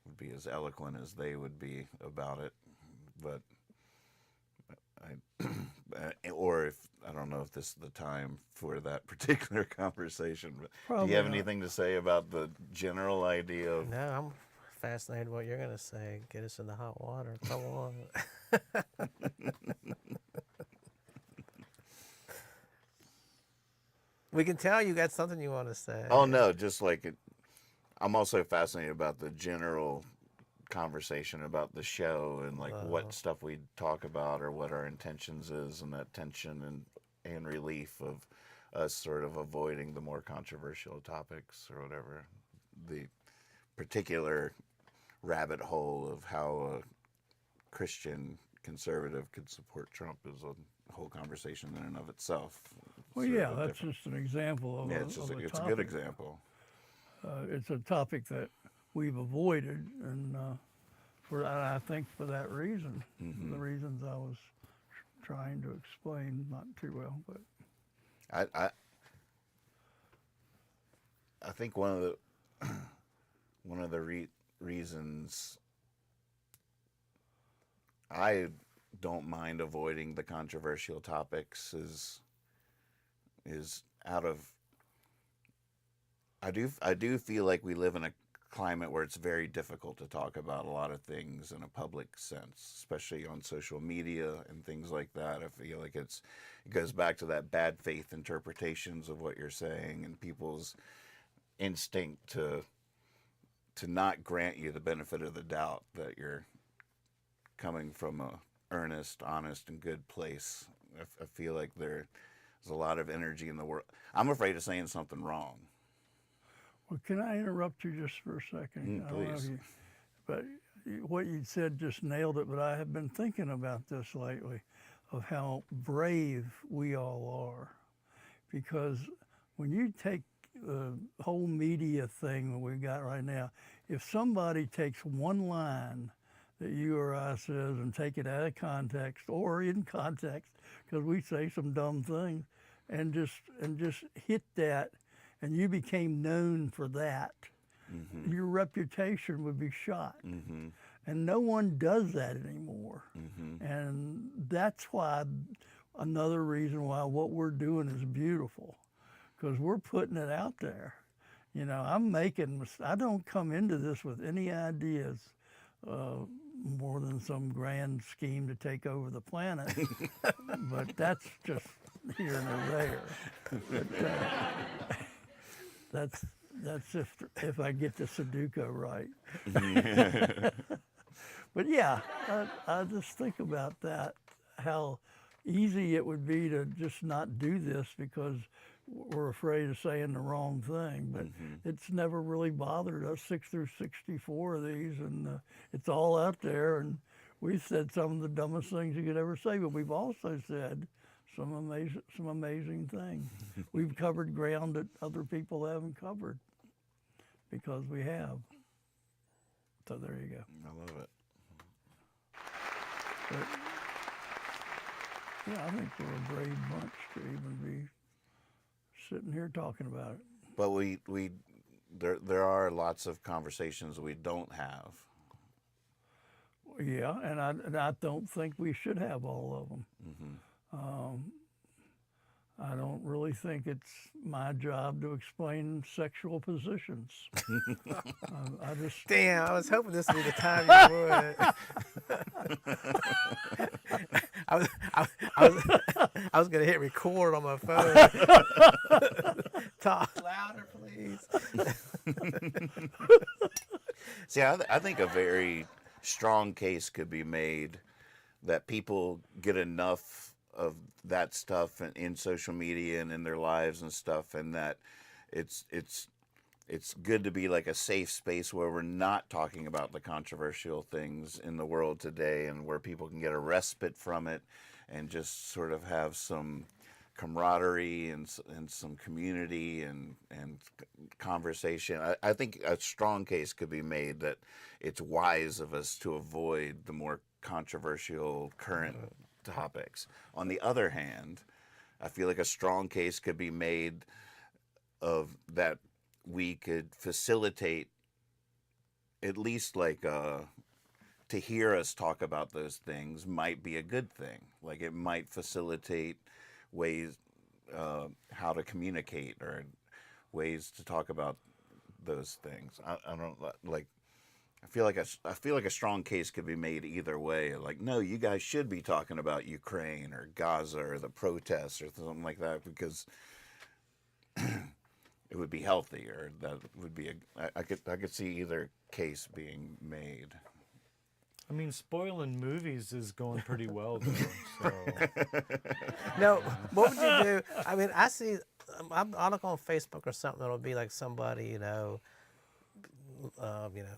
would be as eloquent as they would be about it. But or if I don't know if this is the time for that particular conversation. But Probably do you have not. anything to say about the general idea of? No, I'm fascinated what you're going to say. Get us in the hot water. Come on. We can tell you got something you want to say. Oh no, just like I'm also fascinated about the general conversation about the show and like what stuff we talk about or what our intentions is, and that tension and relief of us sort of avoiding the more controversial topics or whatever. The particular rabbit hole of how a Christian conservative could support Trump is a whole conversation in and of itself. Well, yeah, that's just an example of it's a good example. It's a topic that we've avoided, and I think for that reason, the reasons I was trying to explain, not too well, but I think one of the reasons I don't mind avoiding the controversial topics is out of I do feel like we live in a climate where it's very difficult to talk about a lot of things in a public sense, especially on social media and things like that. I feel like it goes back to that bad faith interpretations of what you're saying and people's instinct to not grant you the benefit of the doubt that you're coming from a earnest, honest, and good place. I feel like there's a lot of energy in the world. I'm afraid of saying something wrong. Well, can I interrupt you just for a second? Please. But what you said just nailed it, but I have been thinking about this lately, of how brave we all are. Because when you take the whole media thing that we've got right now, if somebody takes one line that you or I says and take it out of context or in context, because we say some dumb things, and just hit that, and you became known for that, your reputation would be shot. And no one does that anymore. And that's why, another reason why what we're doing is beautiful, because we're putting it out there. You know, I don't come into this with any ideas more than some grand scheme to take over the planet, but that's just here and there. But, that's if I get the Sudoku right. But yeah, I just think about that, how easy it would be to just not do this because we're afraid of saying the wrong thing. But it's never really bothered us, 6 through 64 of these, and it's all out there. And we've said some of the dumbest things you could ever say, but we've also said some amazing things. We've covered ground that other people haven't covered, because we have. So there you go. I love it. But, yeah, I think we're a brave bunch to even be sitting here talking about it. But there are lots of conversations we don't have. Yeah, and I don't think we should have all of them. I don't really think it's my job to explain sexual positions. I just... Damn, I was hoping this would be the time you would. I was gonna hit record on my phone. Talk louder, please. See, I think a very strong case could be made that people get enough of that stuff in social media and in their lives and stuff, and that it's good to be like a safe space where we're not talking about the controversial things in the world today, and where people can get a respite from it and just sort of have some camaraderie and some community and conversation. I think a strong case could be made that it's wise of us to avoid the more controversial current topics. On the other hand, I feel like a strong case could be made of that we could facilitate at least like to hear us talk about those things might be a good thing. Like it might facilitate ways how to communicate or ways to talk about those things. I don't like. I feel like a strong case could be made either way. Like, no, you guys should be talking about Ukraine or Gaza or the protests or something like that, because it would be healthier. That would be I could see either case being made. I mean, spoiling movies is going pretty well, though. So. No, what would you do? I mean, I see, I'll look on Facebook or something. It'll be like somebody,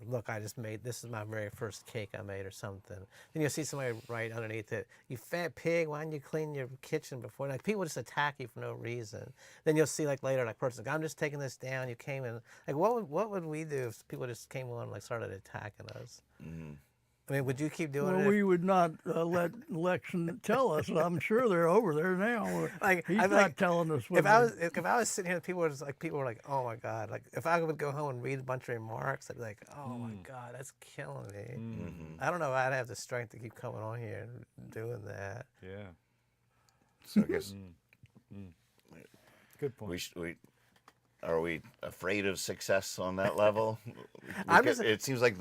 look, I just made, this is my very first cake I made or something. Then you'll see somebody write underneath it, you fat pig, why didn't you clean your kitchen before? Like, people just attack you for no reason. Then you'll see, like, later, like, person, like, I'm just taking this down, you came in. Like, what would we do if people just came on and, like, started attacking us? Mm-hmm. I mean, would you keep doing it? Well, we would not let Lex tell us. I'm sure they're over there now. Like, he's not telling us. If I was sitting here, people were like, oh my God. Like, if I would go home and read a bunch of remarks, I'd be like, oh my God, that's killing me. Mm-hmm. I don't know if I'd have the strength to keep coming on here and doing that. Yeah. So I guess. Good point. Are we afraid of success on that level? It seems like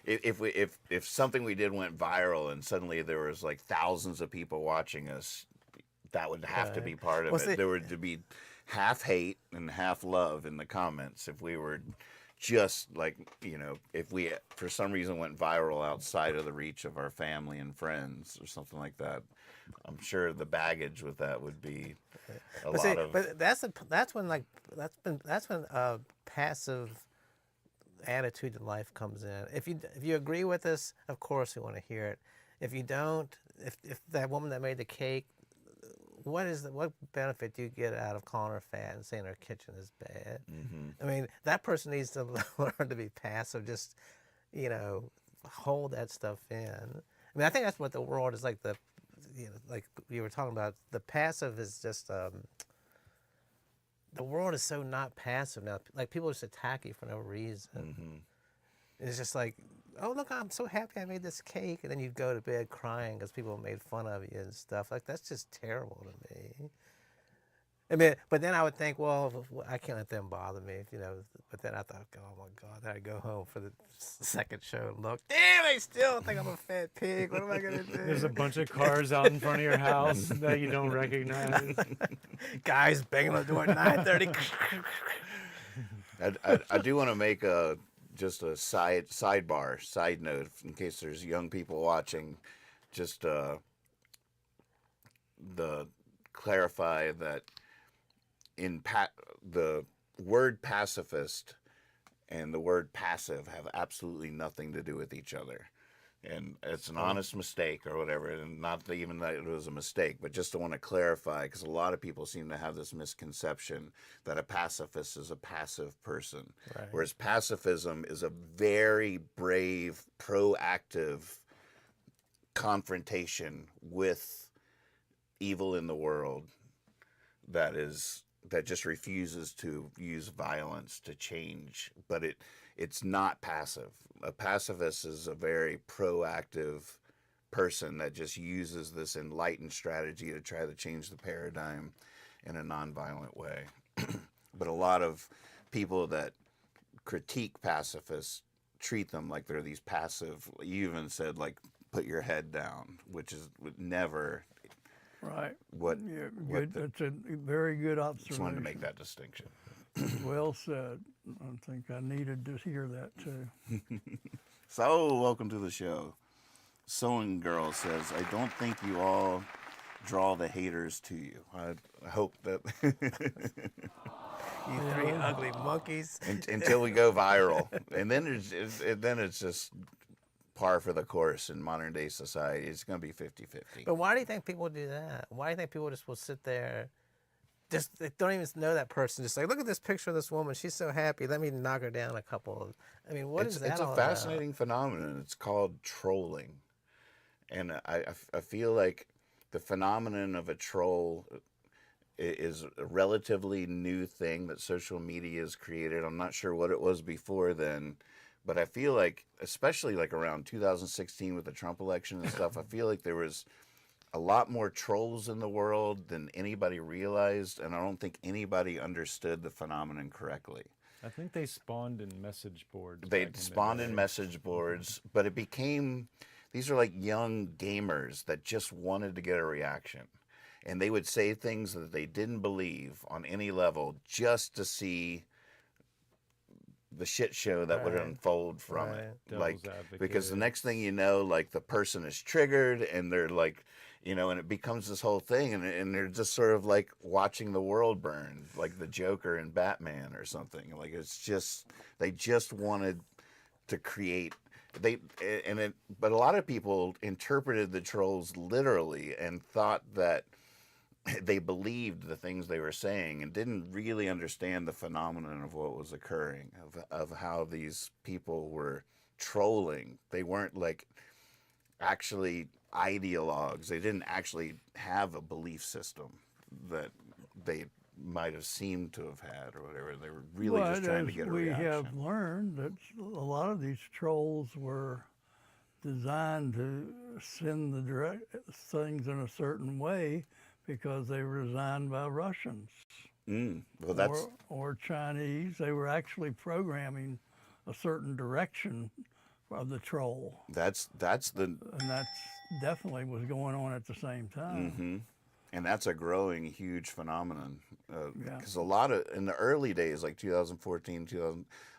if something we did went viral and suddenly there was like thousands of people watching us, that would have to be part of it. There would to be half hate and half love in the comments if we were just like, if we for some reason went viral outside of the reach of our family and friends or something like that. I'm sure the baggage with that would be a lot of. But that's when passive attitude to life comes in. If you agree with us, of course we want to hear it. If you don't, if that woman that made the cake, what benefit do you get out of calling her fat and saying her kitchen is bad? Mm-hmm. I mean, that person needs to learn to be passive. Just hold that stuff in. I mean, I think that's what the world is like. Like you were talking about, the passive is just, the world is so not passive now. Like, people just attack you for no reason. Mm-hmm. It's just like, oh, look, I'm so happy I made this cake. And then you go to bed crying because people made fun of you and stuff. Like, that's just terrible to me. I mean, but then I would think, well, I can't let them bother me, But then I thought, oh my God, then I go home for the second show and look, damn, they still think I'm a fat pig. What am I gonna do? There's a bunch of cars out in front of your house that you don't recognize. Guys banging on the door at 9:30. I do want to make just a side note in case there's young people watching. Just clarify that. The word pacifist and the word passive have absolutely nothing to do with each other. And it's an honest mistake or whatever, and not even that it was a mistake, but just to want to clarify, because a lot of people seem to have this misconception that a pacifist is a passive person, right. Whereas pacifism is a very brave, proactive confrontation with evil in the world that just refuses to use violence to change, but it's not passive. A pacifist is a very proactive person that just uses this enlightened strategy to try to change the paradigm in a nonviolent way. But a lot of people that critique pacifists treat them like they're these passive, you even said, like, put your head down, which is never... Right. That's a very good observation. Just wanted to make that distinction. Well said. I think I needed to hear that too. So, welcome to the show. Sewing Girl says, I don't think you all draw the haters to you. I hope that... You three ugly monkeys. Until we go viral. And then it's just... par for the course in modern day society. It's going to be 50-50. But why do you think people do that? Why do you think people just will sit there, they don't even know that person, just like, look at this picture of this woman, she's so happy, let me knock her down a couple. I mean, what is that all about? It's a fascinating phenomenon. It's called trolling. And I feel like the phenomenon of a troll is a relatively new thing that social media has created. I'm not sure what it was before then. But I feel like, especially like around 2016 with the Trump election and stuff, I feel like there was a lot more trolls in the world than anybody realized, and I don't think anybody understood the phenomenon correctly. I think they spawned in message boards. They spawned in message boards, but it became, these are like young gamers that just wanted to get a reaction. And they would say things that they didn't believe on any level just to see the shit show that would unfold from it. Like, because the next thing you know, like the person is triggered and they're like, you know, and it becomes this whole thing, and they're just sort of like watching the world burn, like the Joker and Batman or something. Like, it's just, they just wanted to create, but a lot of people interpreted the trolls literally and thought that they believed the things they were saying and didn't really understand the phenomenon of what was occurring, of how these people were trolling. They weren't like actually ideologues. They didn't actually have a belief system that they might have seemed to have had or whatever. They were really just trying to get a reaction. We have learned that a lot of these trolls were designed to send the things in a certain way because they were designed by Russians Well, that's or Chinese. They were actually programming a certain direction of the troll. that's And that's definitely was going on at the same time. And that's a growing huge phenomenon. Because a lot of, in the early days, like 2014,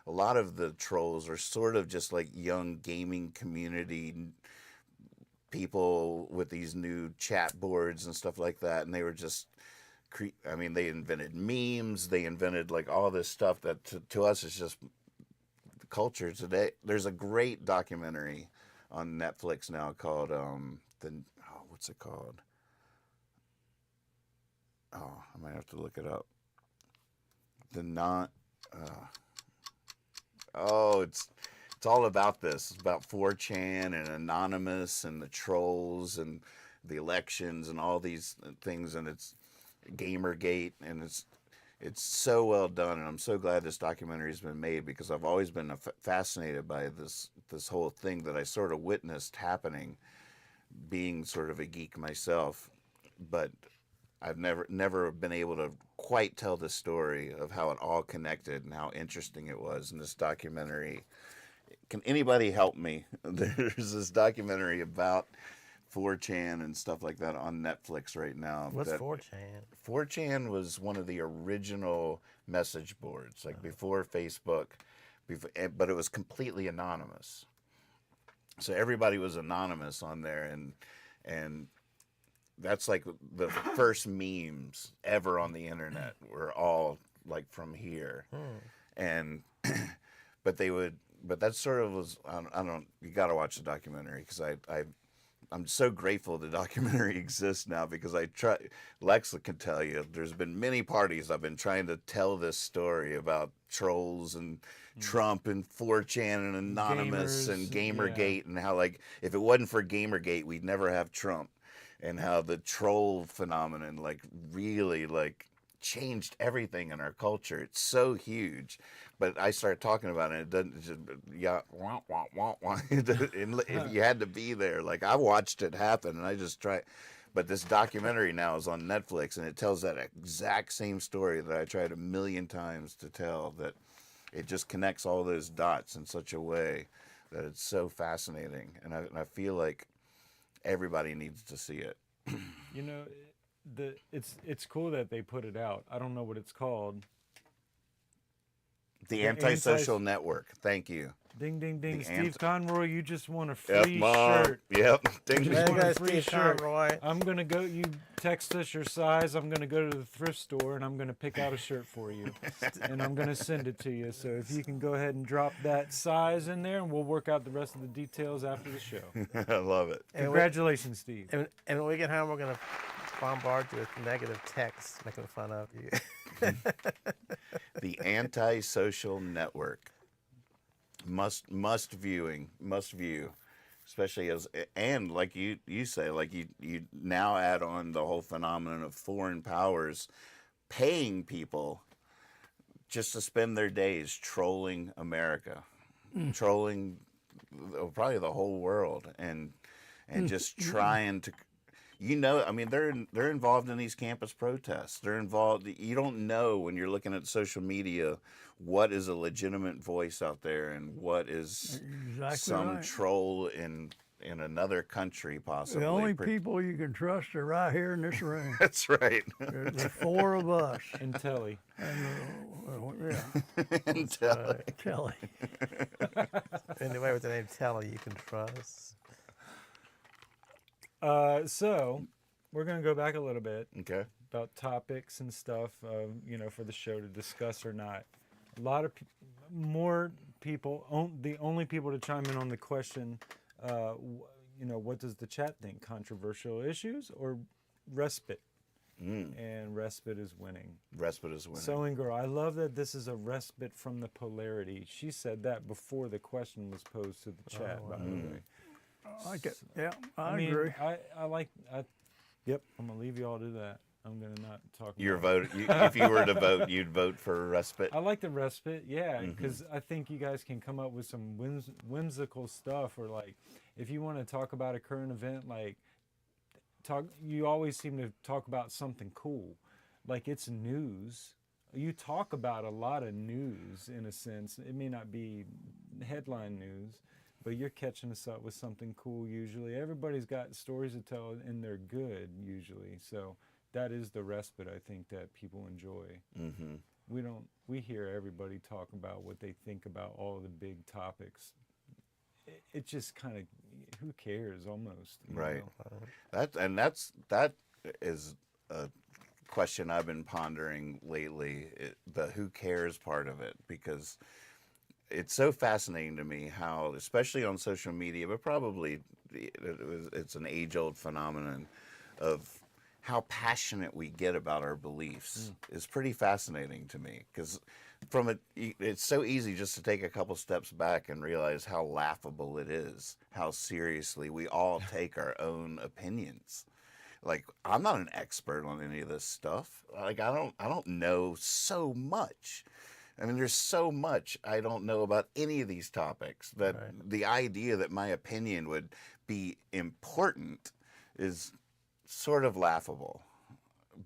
a lot of the trolls are sort of just like young gaming community people with these new chat boards and stuff like that. And they were just, I mean, they invented memes. They invented like all this stuff that to us is just culture today. There's a great documentary on Netflix now called, what's it called? Oh, I might have to look it up. It's all about this. It's about 4chan and Anonymous and the trolls and the elections and all these things, and it's Gamergate, and it's so well done, and I'm so glad this documentary's been made because I've always been fascinated by this whole thing that I sort of witnessed happening, being sort of a geek myself, but I've never been able to quite tell the story of how it all connected and how interesting it was in this documentary. Can anybody help me? There's this documentary about 4chan and stuff like that on Netflix right now. What's 4chan? 4chan was one of the original message boards, like before Facebook, but it was completely anonymous. So everybody was anonymous on there, and that's like the first memes ever on the internet were all like from here. And but that sort of was, I don't, you got to watch the documentary because I'm so grateful the documentary exists now because Lex can tell you, there's been many parties I've been trying to tell this story about trolls and Trump and 4chan and Anonymous and Gamergate, and how, like, if it wasn't for Gamergate, we'd never have Trump, and how the troll phenomenon, like, really, like, changed everything in our culture. It's so huge. But I started talking about it, it doesn't just, wah, wah, wah, wah. If you had to be there. Like, I watched it happen, and I just tried. But this documentary now is on Netflix, and it tells that exact same story that I tried a million times to tell, that it just connects all those dots in such a way that it's so fascinating. And I feel like everybody needs to see it. You know, it's cool that they put it out. I don't know what it's called. The Antisocial Network. Thank you. Ding, ding, ding. Steve Conroy, you just won a free shirt. Yep. Ding, You ding. just won a free Steve shirt. Conroy. I'm going to go, you text us your size. I'm going to go to the thrift store and I'm going to pick out a shirt for you. And I'm going to send it to you. So if you can go ahead and drop that size in there, and we'll work out the rest of the details after the show. I love it. Congratulations, Steve. And when we get home, we're going to bombard you with negative texts making fun of you. The Antisocial Network. Must view, especially and like you say, like you now add on the whole phenomenon of foreign powers paying people just to spend their days trolling America, trolling probably the whole world, and just trying to, I mean, they're involved in these campus protests. They're involved. You don't know when you're looking at social media what is a legitimate voice out there and what is some troll in in another country, possibly. The only people you can trust are right here in this room. That's right. There's 4 of us. And Telly. And, yeah, And Telly. Telly. Anybody with the name Telly you can trust. So we're going to go back a little bit Okay. about topics and stuff, you know, for the show to discuss or not. A lot of more people, the only people to chime in on the question, you know, what does the chat think? Controversial issues or respite? And respite is winning. Respite is winning. Sewing Girl, I love that this is a respite from the polarity. She said that before the question was posed to the chat, by the way. I like it. Yeah, I mean, agree. Yep, I'm going to leave you all to that. I'm going to not talk Your about vote, if you were to vote, you'd vote for respite? I like the respite, yeah, because I think you guys can come up with some whimsical stuff, or like, if you want to talk about a current event, like, you always seem to talk about something cool. Like, it's news. You talk about a lot of news, in a sense. It may not be headline news, but you're catching us up with something cool usually. Everybody's got stories to tell, and they're good usually. So that is the respite, I think, that people enjoy. We hear everybody talk about what they think about all the big topics. It just kind of, who cares almost? Right. Know? That is a question I've been pondering lately, the who cares part of it, because it's so fascinating to me how, especially on social media, but probably it's an age-old phenomenon of how passionate we get about our beliefs is pretty fascinating to me, because it's so easy just to take a couple steps back and realize how laughable it is, how seriously we all take our own opinions. Like, I'm not an expert on any of this stuff. Like, I don't know so much. I mean, there's so much I don't know about any of these topics that the idea that my opinion would be important is sort of laughable.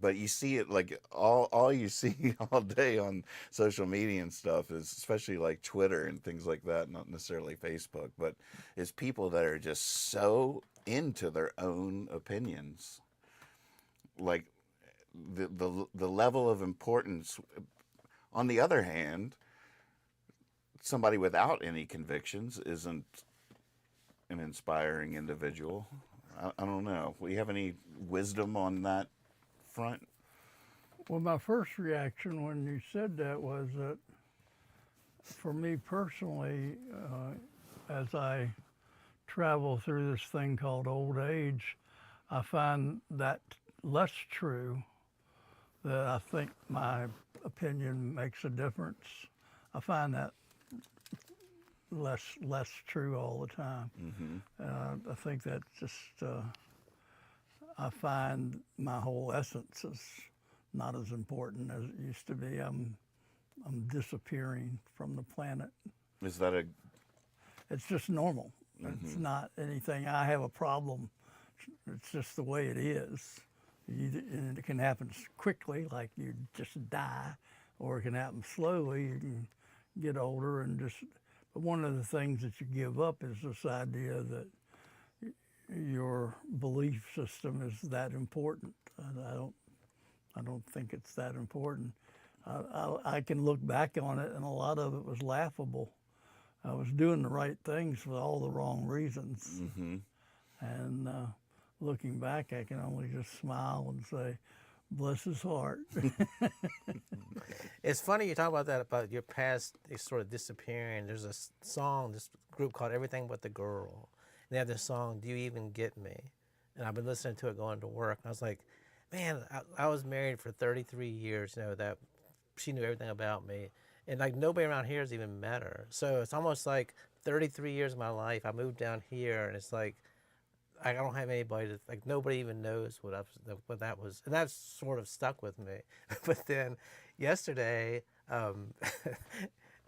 But you see it, like, all you see all day on social media and stuff is, especially like Twitter and things like that, not necessarily Facebook, but is people that are just so into their own opinions. Like, the level of importance. On the other hand, somebody without any convictions isn't an inspiring individual. I don't know. Do you have any wisdom on that front? Well, my first reaction when you said that was that, for me personally, as I travel through this thing called old age, I find that less true, that I think my opinion makes a difference. I find that less true all the time. I think that just, I find my whole essence is not as important as it used to be. I'm disappearing from the planet. Is that It's just normal. It's not anything. I have a problem. It's just the way it is. And it can happen quickly, like you just die, or it can happen slowly. You can get older and just. But one of the things that you give up is this idea that your belief system is that important. I don't think it's that important. I can look back on it, and a lot of it was laughable. I was doing the right things for all the wrong reasons, and looking back, I can only just smile and say, bless his heart. It's funny you talk about that, about your past sort of disappearing. There's a song, this group called Everything But the Girl. And they have this song, Do You Even Get Me? And I've been listening to it going to work. And I was like, man, I was married for 33 years, you know, that she knew everything about me. And like nobody around here has even met her. So it's almost like 33 years of my life. I moved down here, and it's like, I don't have anybody to, like, nobody even knows what that was. And that's sort of stuck with me. But then yesterday, and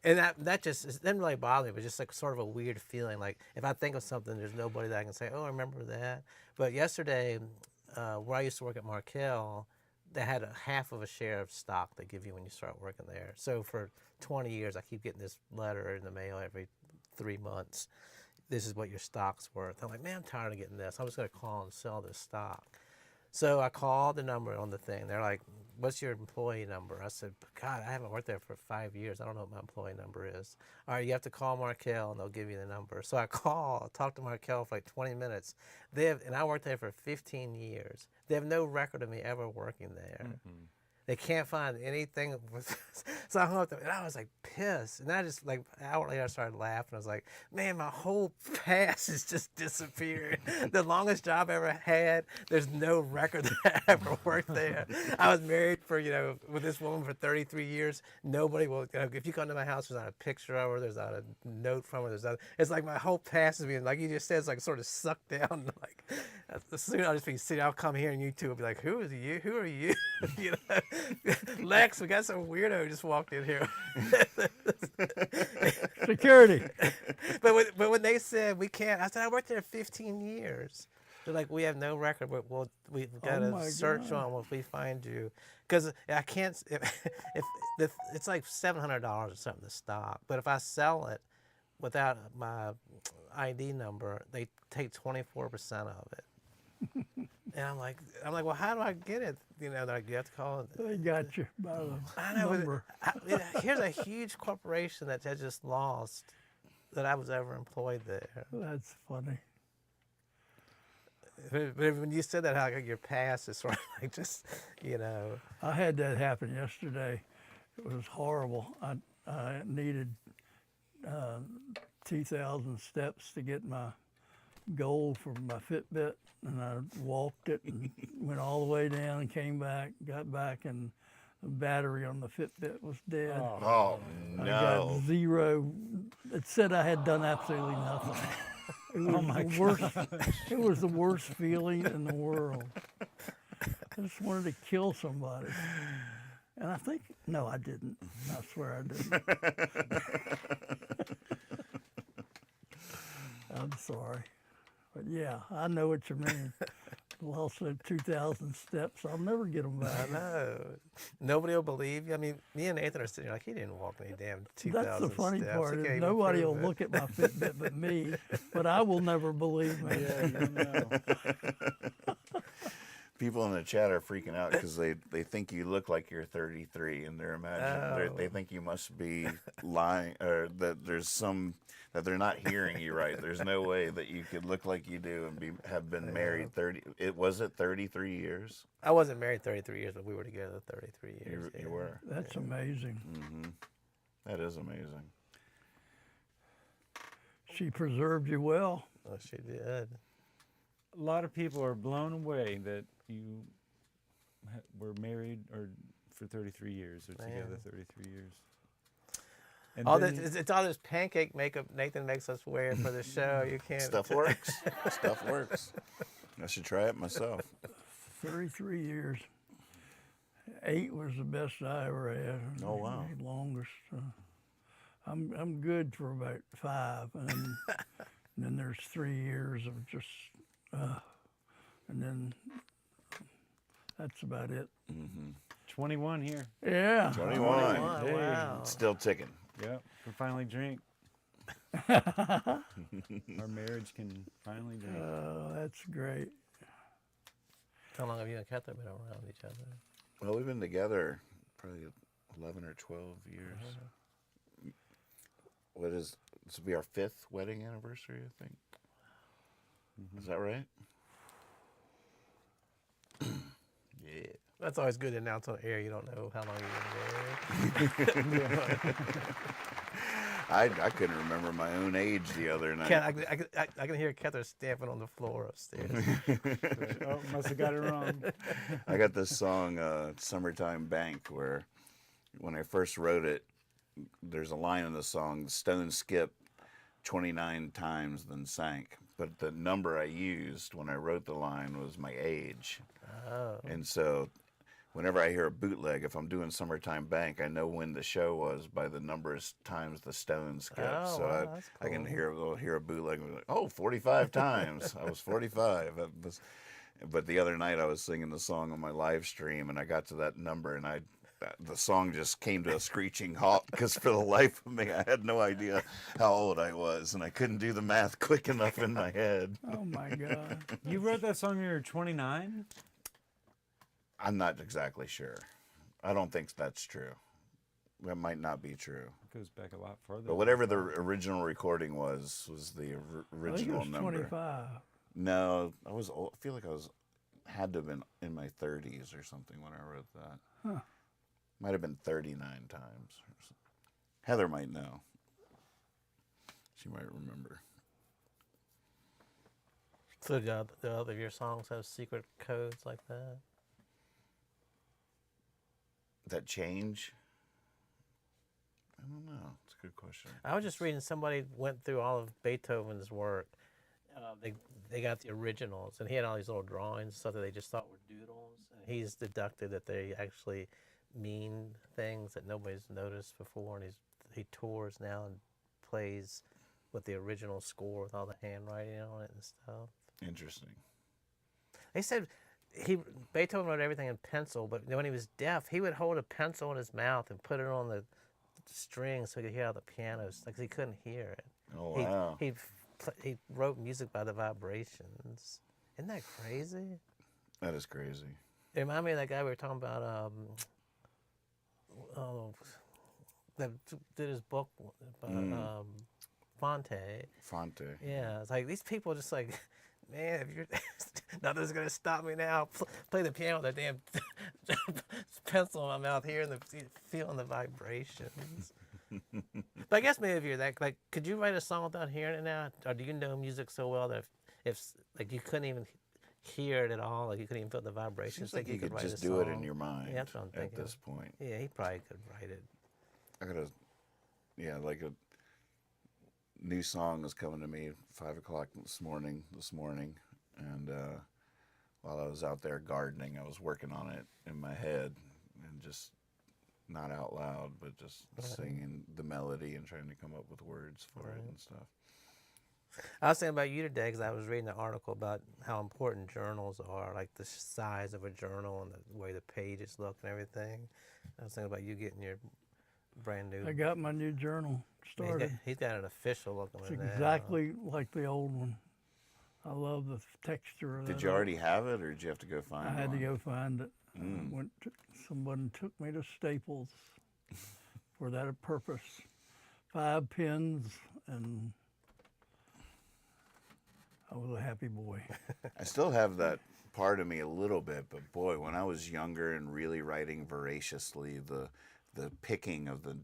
that just, it didn't really bother me, but just like sort of a weird feeling. Like if I think of something, there's nobody that I can say, oh, I remember that. But yesterday, where I used to work at Markel, they had half of a share of stock they give you when you start working there. So for 20 years, I keep getting this letter in the mail every 3 months. this is what your stock's worth. I'm like, man, I'm tired of getting this. I'm just going to call and sell this stock. So I called the number on the thing. They're like, what's your employee number? I said, God, I haven't worked there for 5 years. I don't know what my employee number is. All right, you have to call Markel, and they'll give you the number. So I talked to Markel for like 20 minutes. And I worked there for 15 years. They have no record of me ever working there. Mm-hmm. They can't find anything. So I hung up, and I was like pissed. And I just like an hour later I started laughing. I was like, man, my whole past is just disappeared. The longest job I ever had, there's no record that I ever worked there. I was married for, with this woman for 33 years. Nobody will, if you come to my house, there's not a picture of her, there's not a note from her, it's like my whole past is being, like you just said, it's like sort of sucked down. Like, soon I'll just be sitting, I'll come here and you two will be like, who is you? Who are you? Lex, we got some weirdo who just walked in here. Security. But when they said we can't, I said I worked there 15 years. They're like, we have no record, but we've got to search on if we find you, because I can't. It's like $700 or something to stock, but if I sell it without my ID number, they take 24% of it. And I'm like, well, how do I get it? They're like, you have to call it. They got you by the number. Here's a huge corporation that I just lost that I was ever employed there. That's funny. But when you said that, how your past is sort of like just, I had that happen yesterday. It was horrible. I needed 2,000 steps to get my goal for my Fitbit, and I walked it and went all the way down and came back, got back, and the battery on the Fitbit was dead. Oh, no. I got 0. It said I had done absolutely nothing. It was it was the worst feeling in the world. I just wanted to kill somebody. And I think, no, I didn't. I swear I didn't. I'm sorry. But yeah, I know what you mean. Lost 2,000 steps. I'll never get them back. I know. Nobody will believe you. I mean, me and Nathan are sitting here like, he didn't walk any damn 2,000 steps. That's the funny part. Is nobody will look at my Fitbit but me, but I will never believe me. Yeah, you know. People in the chat are freaking out because they think you look like you're 33, and they're imagining they think you must be lying, or that that they're not hearing you right. There's no way that you could look like you do and have been married 33 years. I wasn't married 33 years, but we were together 33 years. You were. That's amazing. Mm-hmm. That is amazing. She preserved you well. Oh, she did. A lot of people are blown away that you were married for 33 years, or together 33 years. And it's all this pancake makeup Nathan makes us wear for the show. You can't. Stuff works. Stuff works. I should try it myself. 33 years. 8 was the best I ever had. Oh, wow. The longest. I'm good for about 5, and then there's 3 years of just, and then that's about it. Mm-hmm. 21 here. Yeah. 21. Hey. Wow. Still ticking. Yep. Can finally drink. Our marriage can finally drink. Oh, that's great. How long have you and Catherine been around each other? Well, we've been together probably 11 or 12 years. This will be our 5th wedding anniversary, I think. Mm-hmm. Is that right? Yeah. That's always good to announce on air. You don't know how long you've been married. I couldn't remember my own age the other night. I can hear Catherine stamping on the floor upstairs. Oh, must have got it wrong. I got this song, Summertime Bank, where when I first wrote it, there's a line in the song, stone skip 29 times then sank. But the number I used when I wrote the line was my age. Oh. And so whenever I hear a bootleg, if I'm doing Summertime Bank, I know when the show was by the number of times the stone skipped. Oh, so wow, that's I can cool. hear a bootleg and be like, oh, 45 times. I was 45. But the other night I was singing the song on my live stream, and I got to that number, and I the song just came to a screeching halt because for the life of me, I had no idea how old I was, and I couldn't do the math quick enough in my head. Oh my God! You wrote that song when you were 29? I'm not exactly sure. I don't think that's true. That might not be true. It goes back a lot further. But whatever the original recording was the original I think it was number. 25. No, I was old. I feel like had to have been in my 30s or something when I wrote that. Huh. Might have been 39 times. Heather might know. She might remember. So do the other of your songs have secret codes like that? That change? I don't know. It's a good question. I was just reading somebody went through all of Beethoven's work. They got the originals, and he had all these little drawings, stuff that they just thought were doodles. And he's deducted that they actually mean things that nobody's noticed before. And he tours now and plays with the original score with all the handwriting on it and stuff. Interesting. They said Beethoven wrote everything in pencil, but when he was deaf, he would hold a pencil in his mouth and put it on the strings so he could hear how the piano's, like he couldn't hear it. Oh, wow. He wrote music by the vibrations. Isn't that crazy? That is crazy. It reminded me of that guy we were talking about, that did his book, Fonte. Fonte. Yeah, it's like these people just like, man, if you're nothing's gonna stop me now. Play the piano with that damn pencil in my mouth, feeling the vibrations. But I guess maybe if you're that, like, could you write a song without hearing it now, or do you know music so well that if like you couldn't even hear it at all, like you couldn't even feel the vibrations? Seems like you could write just a do it song? in your mind. Yeah, that's what I'm thinking. At this point. Yeah, he probably could write it. Like a new song was coming to me at 5 o'clock this morning, and while I was out there gardening, I was working on it in my head, and just not out loud, but just singing the melody and trying to come up with words for it and stuff. I was thinking about you today because I was reading an article about how important journals are, like the size of a journal and the way the pages look and everything. I was thinking about you getting your brand new. I got my new journal started. He's got an official looking It's one now. exactly like the old one. I love the texture of that. Did you already have it, or did you have to go find it? I had to go find it. Mm. Someone took me to Staples for that purpose. 5 pins, and I was a happy boy. I still have that part of me a little bit, but boy, when I was younger and really writing voraciously, the picking of the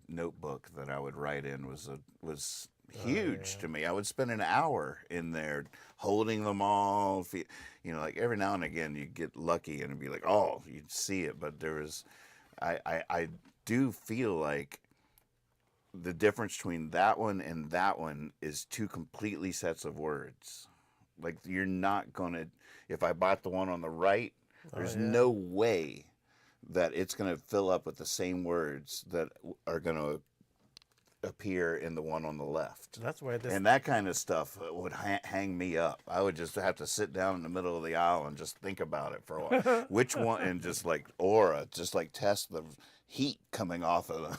notebook that I would write in was huge to me. I would spend an hour in there holding them all. Like every now and again you get lucky and it'd be like, oh, you'd see it. But I do feel like the difference between that one and that one is 2 completely sets of words. Like you're not gonna, if I bought the one on the right, there's no way that it's gonna fill up with the same words that are gonna appear in the one on the left. That's where this. And that kind of stuff would hang me up. I would just have to sit down in the middle of the aisle and just think about it for a while. Which one, and just like test the heat coming off of them.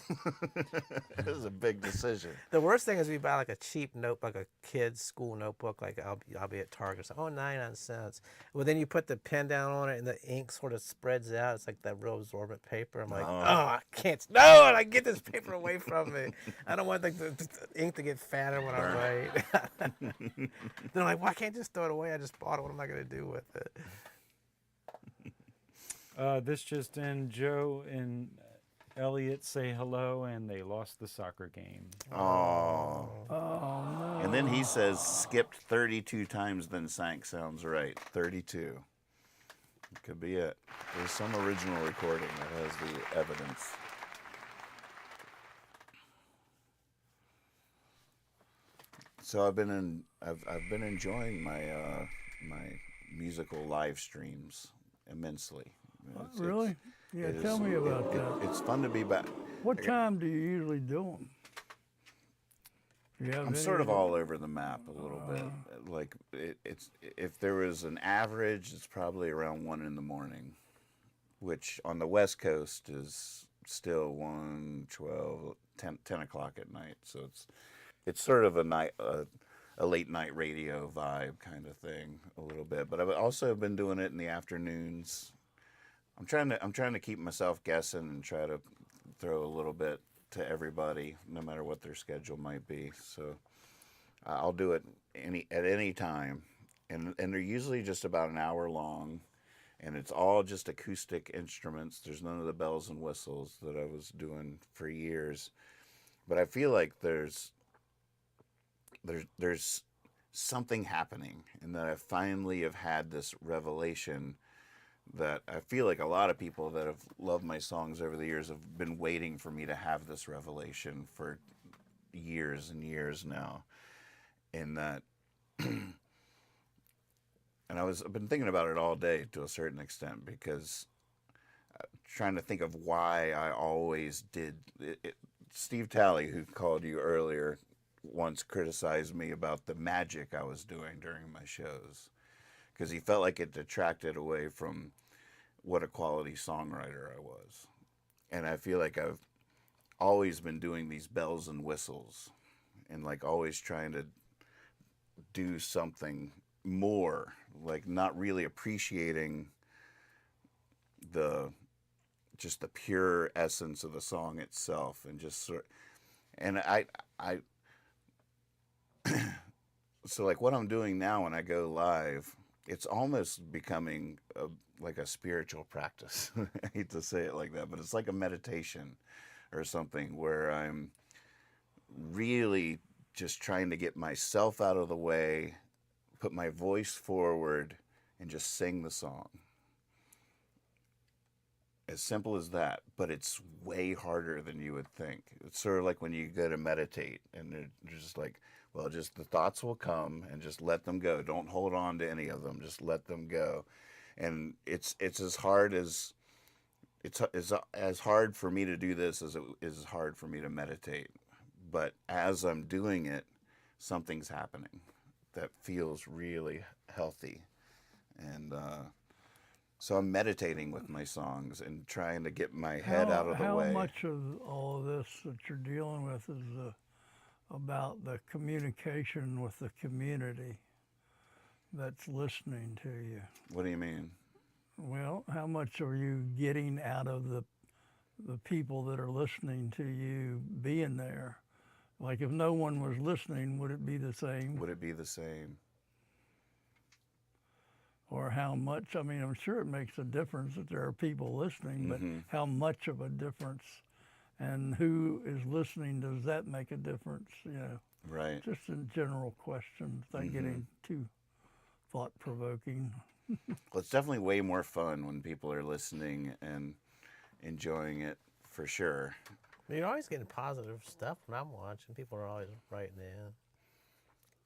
It was a big decision. The worst thing is we buy like a cheap notebook, like a kid's school notebook, like I'll be at Target, so 99 cents. Well, then you put the pen down on it and the ink sort of spreads out. It's like that real absorbent paper. I'm like, I can't. No, and I get this paper away from me. I don't want the ink to get fatter when I write. Then I'm like, well, I can't just throw it away. I just bought it. What am I going to do with it? This just in, Joe and Elliot say hello, and they lost the soccer game. Oh. No. And then he says skipped 32 times, then sank. Sounds right. 32. Could be it. There's some original recording that has the evidence. So I've been enjoying my my musical live streams immensely. Really? Yeah, tell me about that. It's fun to be back. What time do you usually do them? I'm sort of all over the map a little bit. Like it's if there was an average, it's probably around 1 in the morning. which on the West Coast is still 1, 12, 10 o'clock at night. So it's sort of a late night radio vibe kind of thing a little bit. But I've also been doing it in the afternoons. I'm trying to keep myself guessing and try to throw a little bit to everybody, no matter what their schedule might be. So I'll do it at any time, and they're usually just about an hour long, and it's all just acoustic instruments. There's none of the bells and whistles that I was doing for years. But I feel like there's something happening, and that I finally have had this revelation that I feel like a lot of people that have loved my songs over the years have been waiting for me to have this revelation for years and years now. In that, and I've been thinking about it all day to a certain extent, because trying to think of why I always did it. Steve Talley, who called you earlier, once criticized me about the magic I was doing during my shows, because he felt like it detracted away from what a quality songwriter I was. And I feel like I've always been doing these bells and whistles, and like always trying to do something more, like not really appreciating just the pure essence of the song itself, and just and I so like what I'm doing now when I go live, it's almost becoming like a spiritual practice. I hate to say it like that, but it's like a meditation or something, where I'm really just trying to get myself out of the way, put my voice forward, and just sing the song. As simple as that, but it's way harder than you would think. It's sort of like when you go to meditate, and they're just like, well, just the thoughts will come, and just let them go. Don't hold on to any of them. Just let them go. And it's as hard for me to do this as it is hard for me to meditate. But as I'm doing it, something's happening that feels really healthy. And so I'm meditating with my songs and trying to get my head out of the way. How much of all of this that you're dealing with is about the communication with the community that's listening to you? What do you mean? Well, how much are you getting out of the people that are listening to you being there? Like, if no one was listening, would it be the same? Would it be the same? Or how much? I mean, I'm sure it makes a difference that there are people listening, but how much of a difference? And who is listening, does that make a difference? You know, right. Just a general question, without getting too thought-provoking. Well, it's definitely way more fun when people are listening and enjoying it, for sure. You're always getting positive stuff when I'm watching. People are always writing in.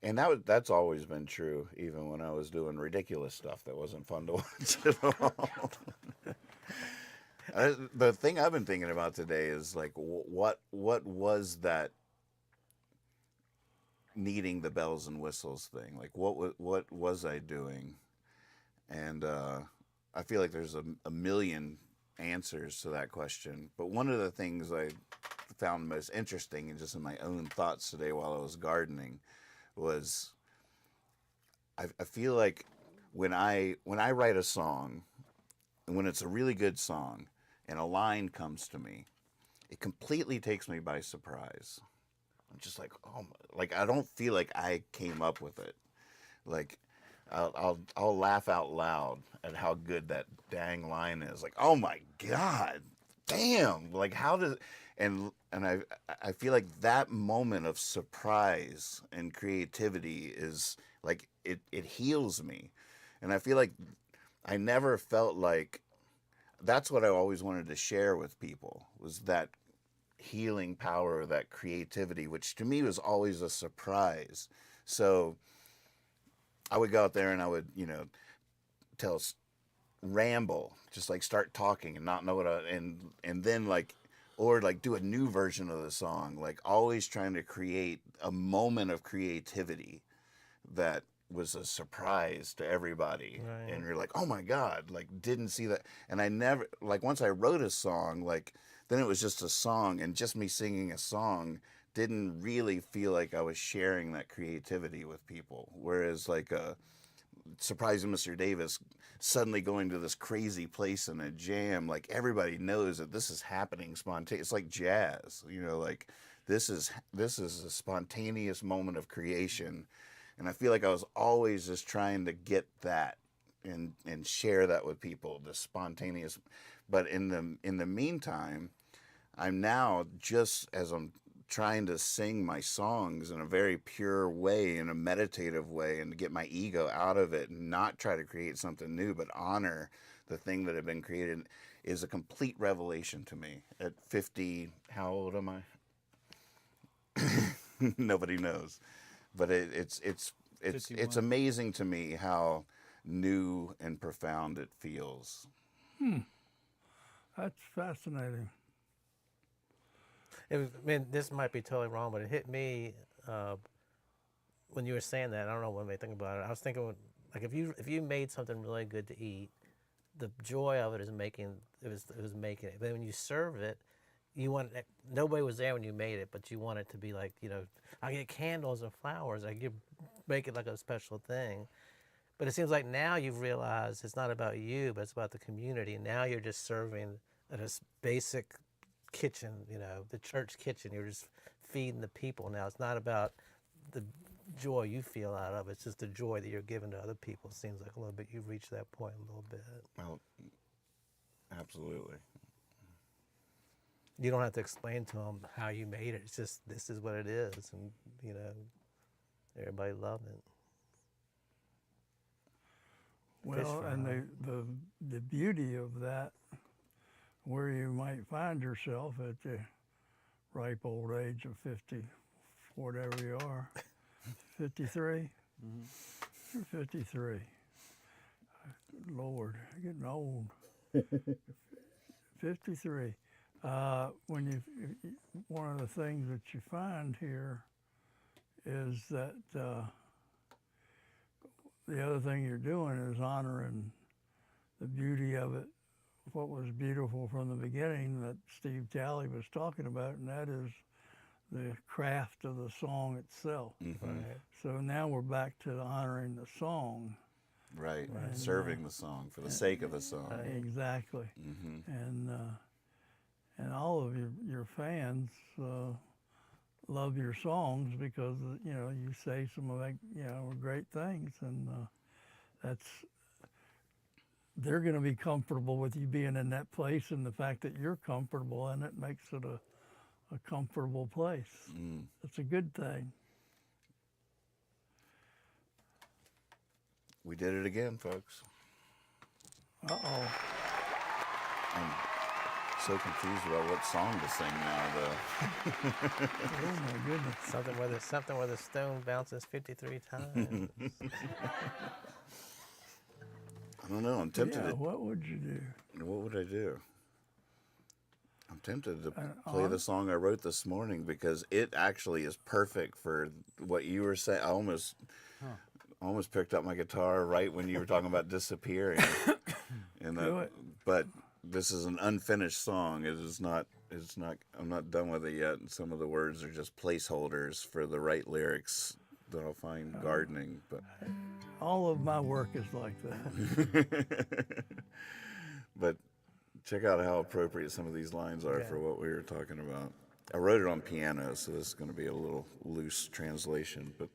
And that's always been true, even when I was doing ridiculous stuff that wasn't fun to watch at all. The thing I've been thinking about today is like, what was that needing the bells and whistles thing? Like, what was I doing? And I feel like there's a million answers to that question. But one of the things I found most interesting, and just in my own thoughts today while I was gardening, was I feel like when I write a song, and when it's a really good song, and a line comes to me, it completely takes me by surprise. I'm just like, oh, like I don't feel like I came up with it. Like I'll laugh out loud at how good that dang line is. Like, oh my God, damn! Like how does and I feel like that moment of surprise and creativity is like it heals me, and I feel like I never felt like that's what I always wanted to share with people, was that healing power, that creativity, which to me was always a surprise. So I would go out there and I would, ramble, just like start talking and not know what and then like, or like do a new version of the song, like always trying to create a moment of creativity that was a surprise to everybody. Right. And you're like, oh my God, like didn't see that. And I never, like once I wrote a song, like then it was just a song, and just me singing a song didn't really feel like I was sharing that creativity with people. Whereas like Surprising Mr. Davis suddenly going to this crazy place in a jam, like everybody knows that this is happening spontaneous. It's like jazz, you know, like this is a spontaneous moment of creation. And I feel like I was always just trying to get that and share that with people, the spontaneous. But in the meantime, I'm now, just as I'm trying to sing my songs in a very pure way, in a meditative way, and to get my ego out of it and not try to create something new, but honor the thing that had been created, is a complete revelation to me. At 50, how old am I? Nobody knows. But it's amazing to me how new and profound it feels. That's fascinating. I mean, this might be totally wrong, but it hit me when you were saying that. I don't know what made me think about it. I was thinking, like, if you made something really good to eat, the joy of it is making it. But when you serve it, nobody was there when you made it, but you want it to be like, you know, I get candles and flowers. Make it like a special thing. But it seems like now you've realized it's not about you, but it's about the community. Now you're just serving at a basic kitchen, you know, the church kitchen. You're just feeding the people now. It's not about the joy you feel out of it. It's just the joy that you're giving to other people. It seems like a little bit you've reached that point a little bit. Well, absolutely. You don't have to explain to them how you made it. It's just, this is what it is, and you know, everybody loved it. Well, and the beauty of that, where you might find yourself at the ripe old age of 50, whatever you are, 53? Mm-hmm. You're 53. Lord, getting old. 53. One of the things that you find here is that the other thing you're doing is honoring the beauty of it, what was beautiful from the beginning that Steve Talley was talking about, and that is the craft of the song itself. Mm-hmm. Right. So now we're back to honoring the song. Right. Serving the song for the sake of the song. Exactly. Mm-hmm. And all of your fans love your songs because, you know, you say some of that, you know, great things, and they're going to be comfortable with you being in that place, and the fact that you're comfortable in it makes it a comfortable place. It's a good thing. We did it again, folks. Uh-oh. I'm so confused about what song to sing now, though. Oh, my goodness. Something where the stone bounces 53 times. I don't know. I'm tempted to... What would you do? What would I do? I'm tempted to play the song I wrote this morning, because it actually is perfect for what you were saying. I almost picked up my guitar right when you were talking about disappearing. Do it. But this is an unfinished song. It's not. I'm not done with it yet. And some of the words are just placeholders for the right lyrics that I'll find gardening. But all of my work is like that. But check out how appropriate some of these lines are for what we were talking about. I wrote it on piano, so this is going to be a little loose translation, but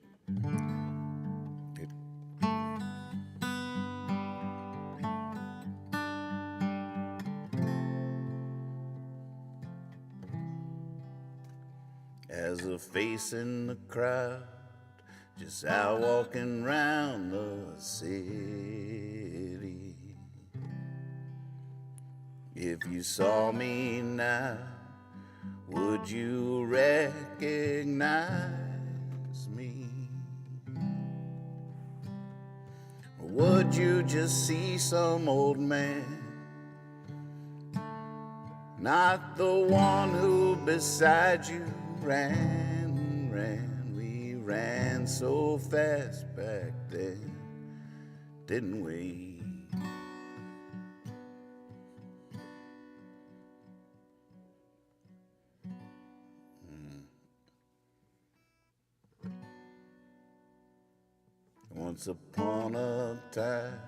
as a face in the crowd, just out walking round the city. If you saw me now, would you recognize me? Or would you just see some old man, not the one who beside you ran, we ran so fast back then, didn't we? Once upon a time,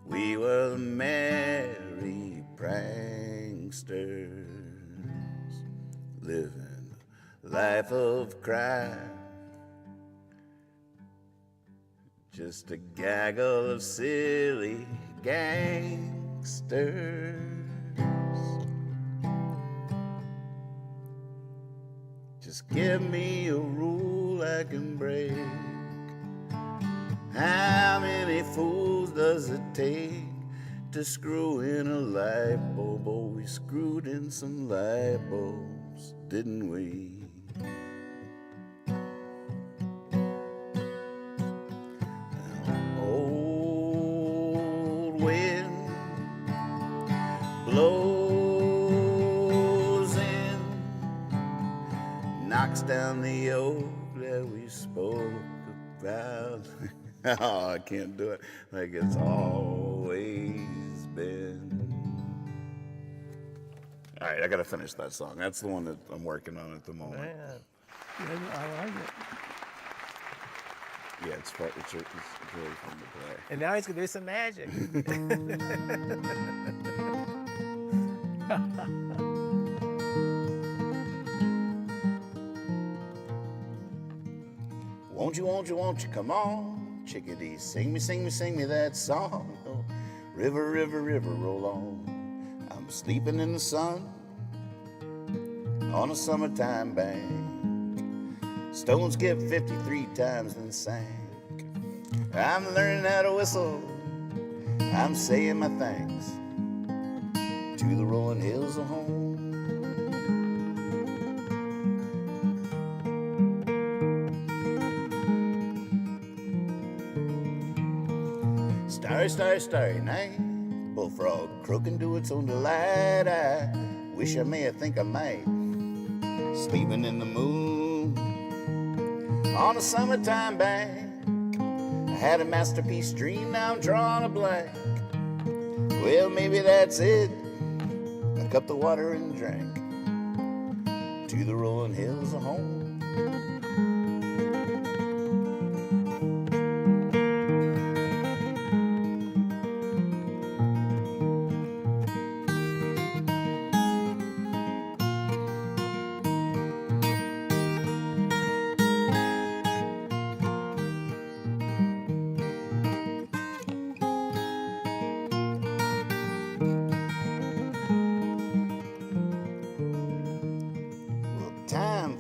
we were the merry pranksters, living a life of crime. Just a gaggle of silly gangsters. Just give me a rule I can break. How many fools does it take to screw in a light bulb? Oh, we screwed in some light bulbs, didn't we? Old wind blows in, knocks down the oak that we spoke about. Oh, I can't do it like it's always been. All right, I got to finish that song. That's the one that I'm working on at the moment. Man. Yeah, I like it. Yeah, it's really fun to play. And now he's gonna do some magic. Won't you, come on, chickadee, sing me that song. Oh, river, river, river, roll on. I'm sleeping in the sun on a summertime bank. Stones skipped 53 times then sank. I'm learning how to whistle. I'm saying my thanks to the rolling hills of home. Starry, starry night, bullfrog croaking to its own delight. I wish I may, I think I might, sleeping in the moon on a summertime bank. I had a masterpiece dream, now I'm drawing a blank. Well, maybe that's it. I cupped the water and drank to the rolling hills of home.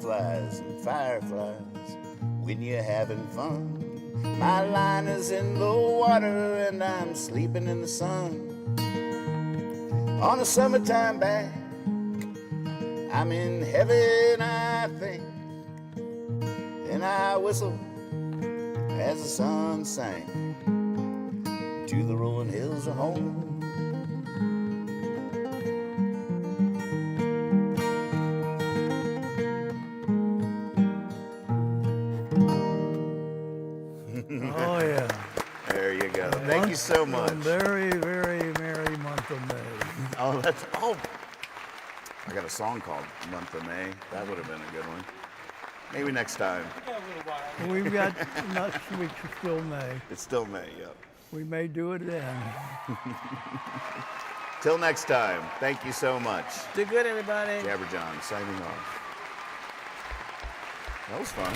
Flies and fireflies when you're having fun. My line is in the water and I'm sleeping in the sun on a summertime bank. I'm in heaven, I think, and I whistle as the sun sank to the rolling hills of home. Oh, yeah. There you go. Thank you so much. A very, very merry month of May. Oh, I got a song called Month of May. That would have been a good one. Maybe next time. We've got next week is still May. It's still May, yep. We may do it then. Till next time, thank you so much. Do good, everybody. Jabber John signing off. That was fun.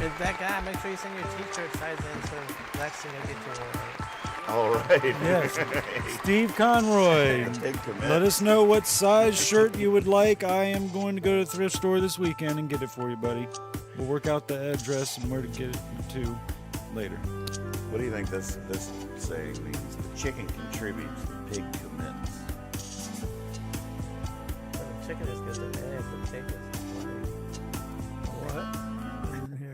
And that guy, make sure you send your t-shirt size in so Lexi can get you one. All right. Yes. Steve Conroy, Big commit. let us know what size shirt you would like. I am going to go to the thrift store this weekend and get it for you, buddy. We'll work out the address and where to get it to later. What do you think this saying means? The chicken contributes, the pig commits. The chicken is good, the egg, the pig is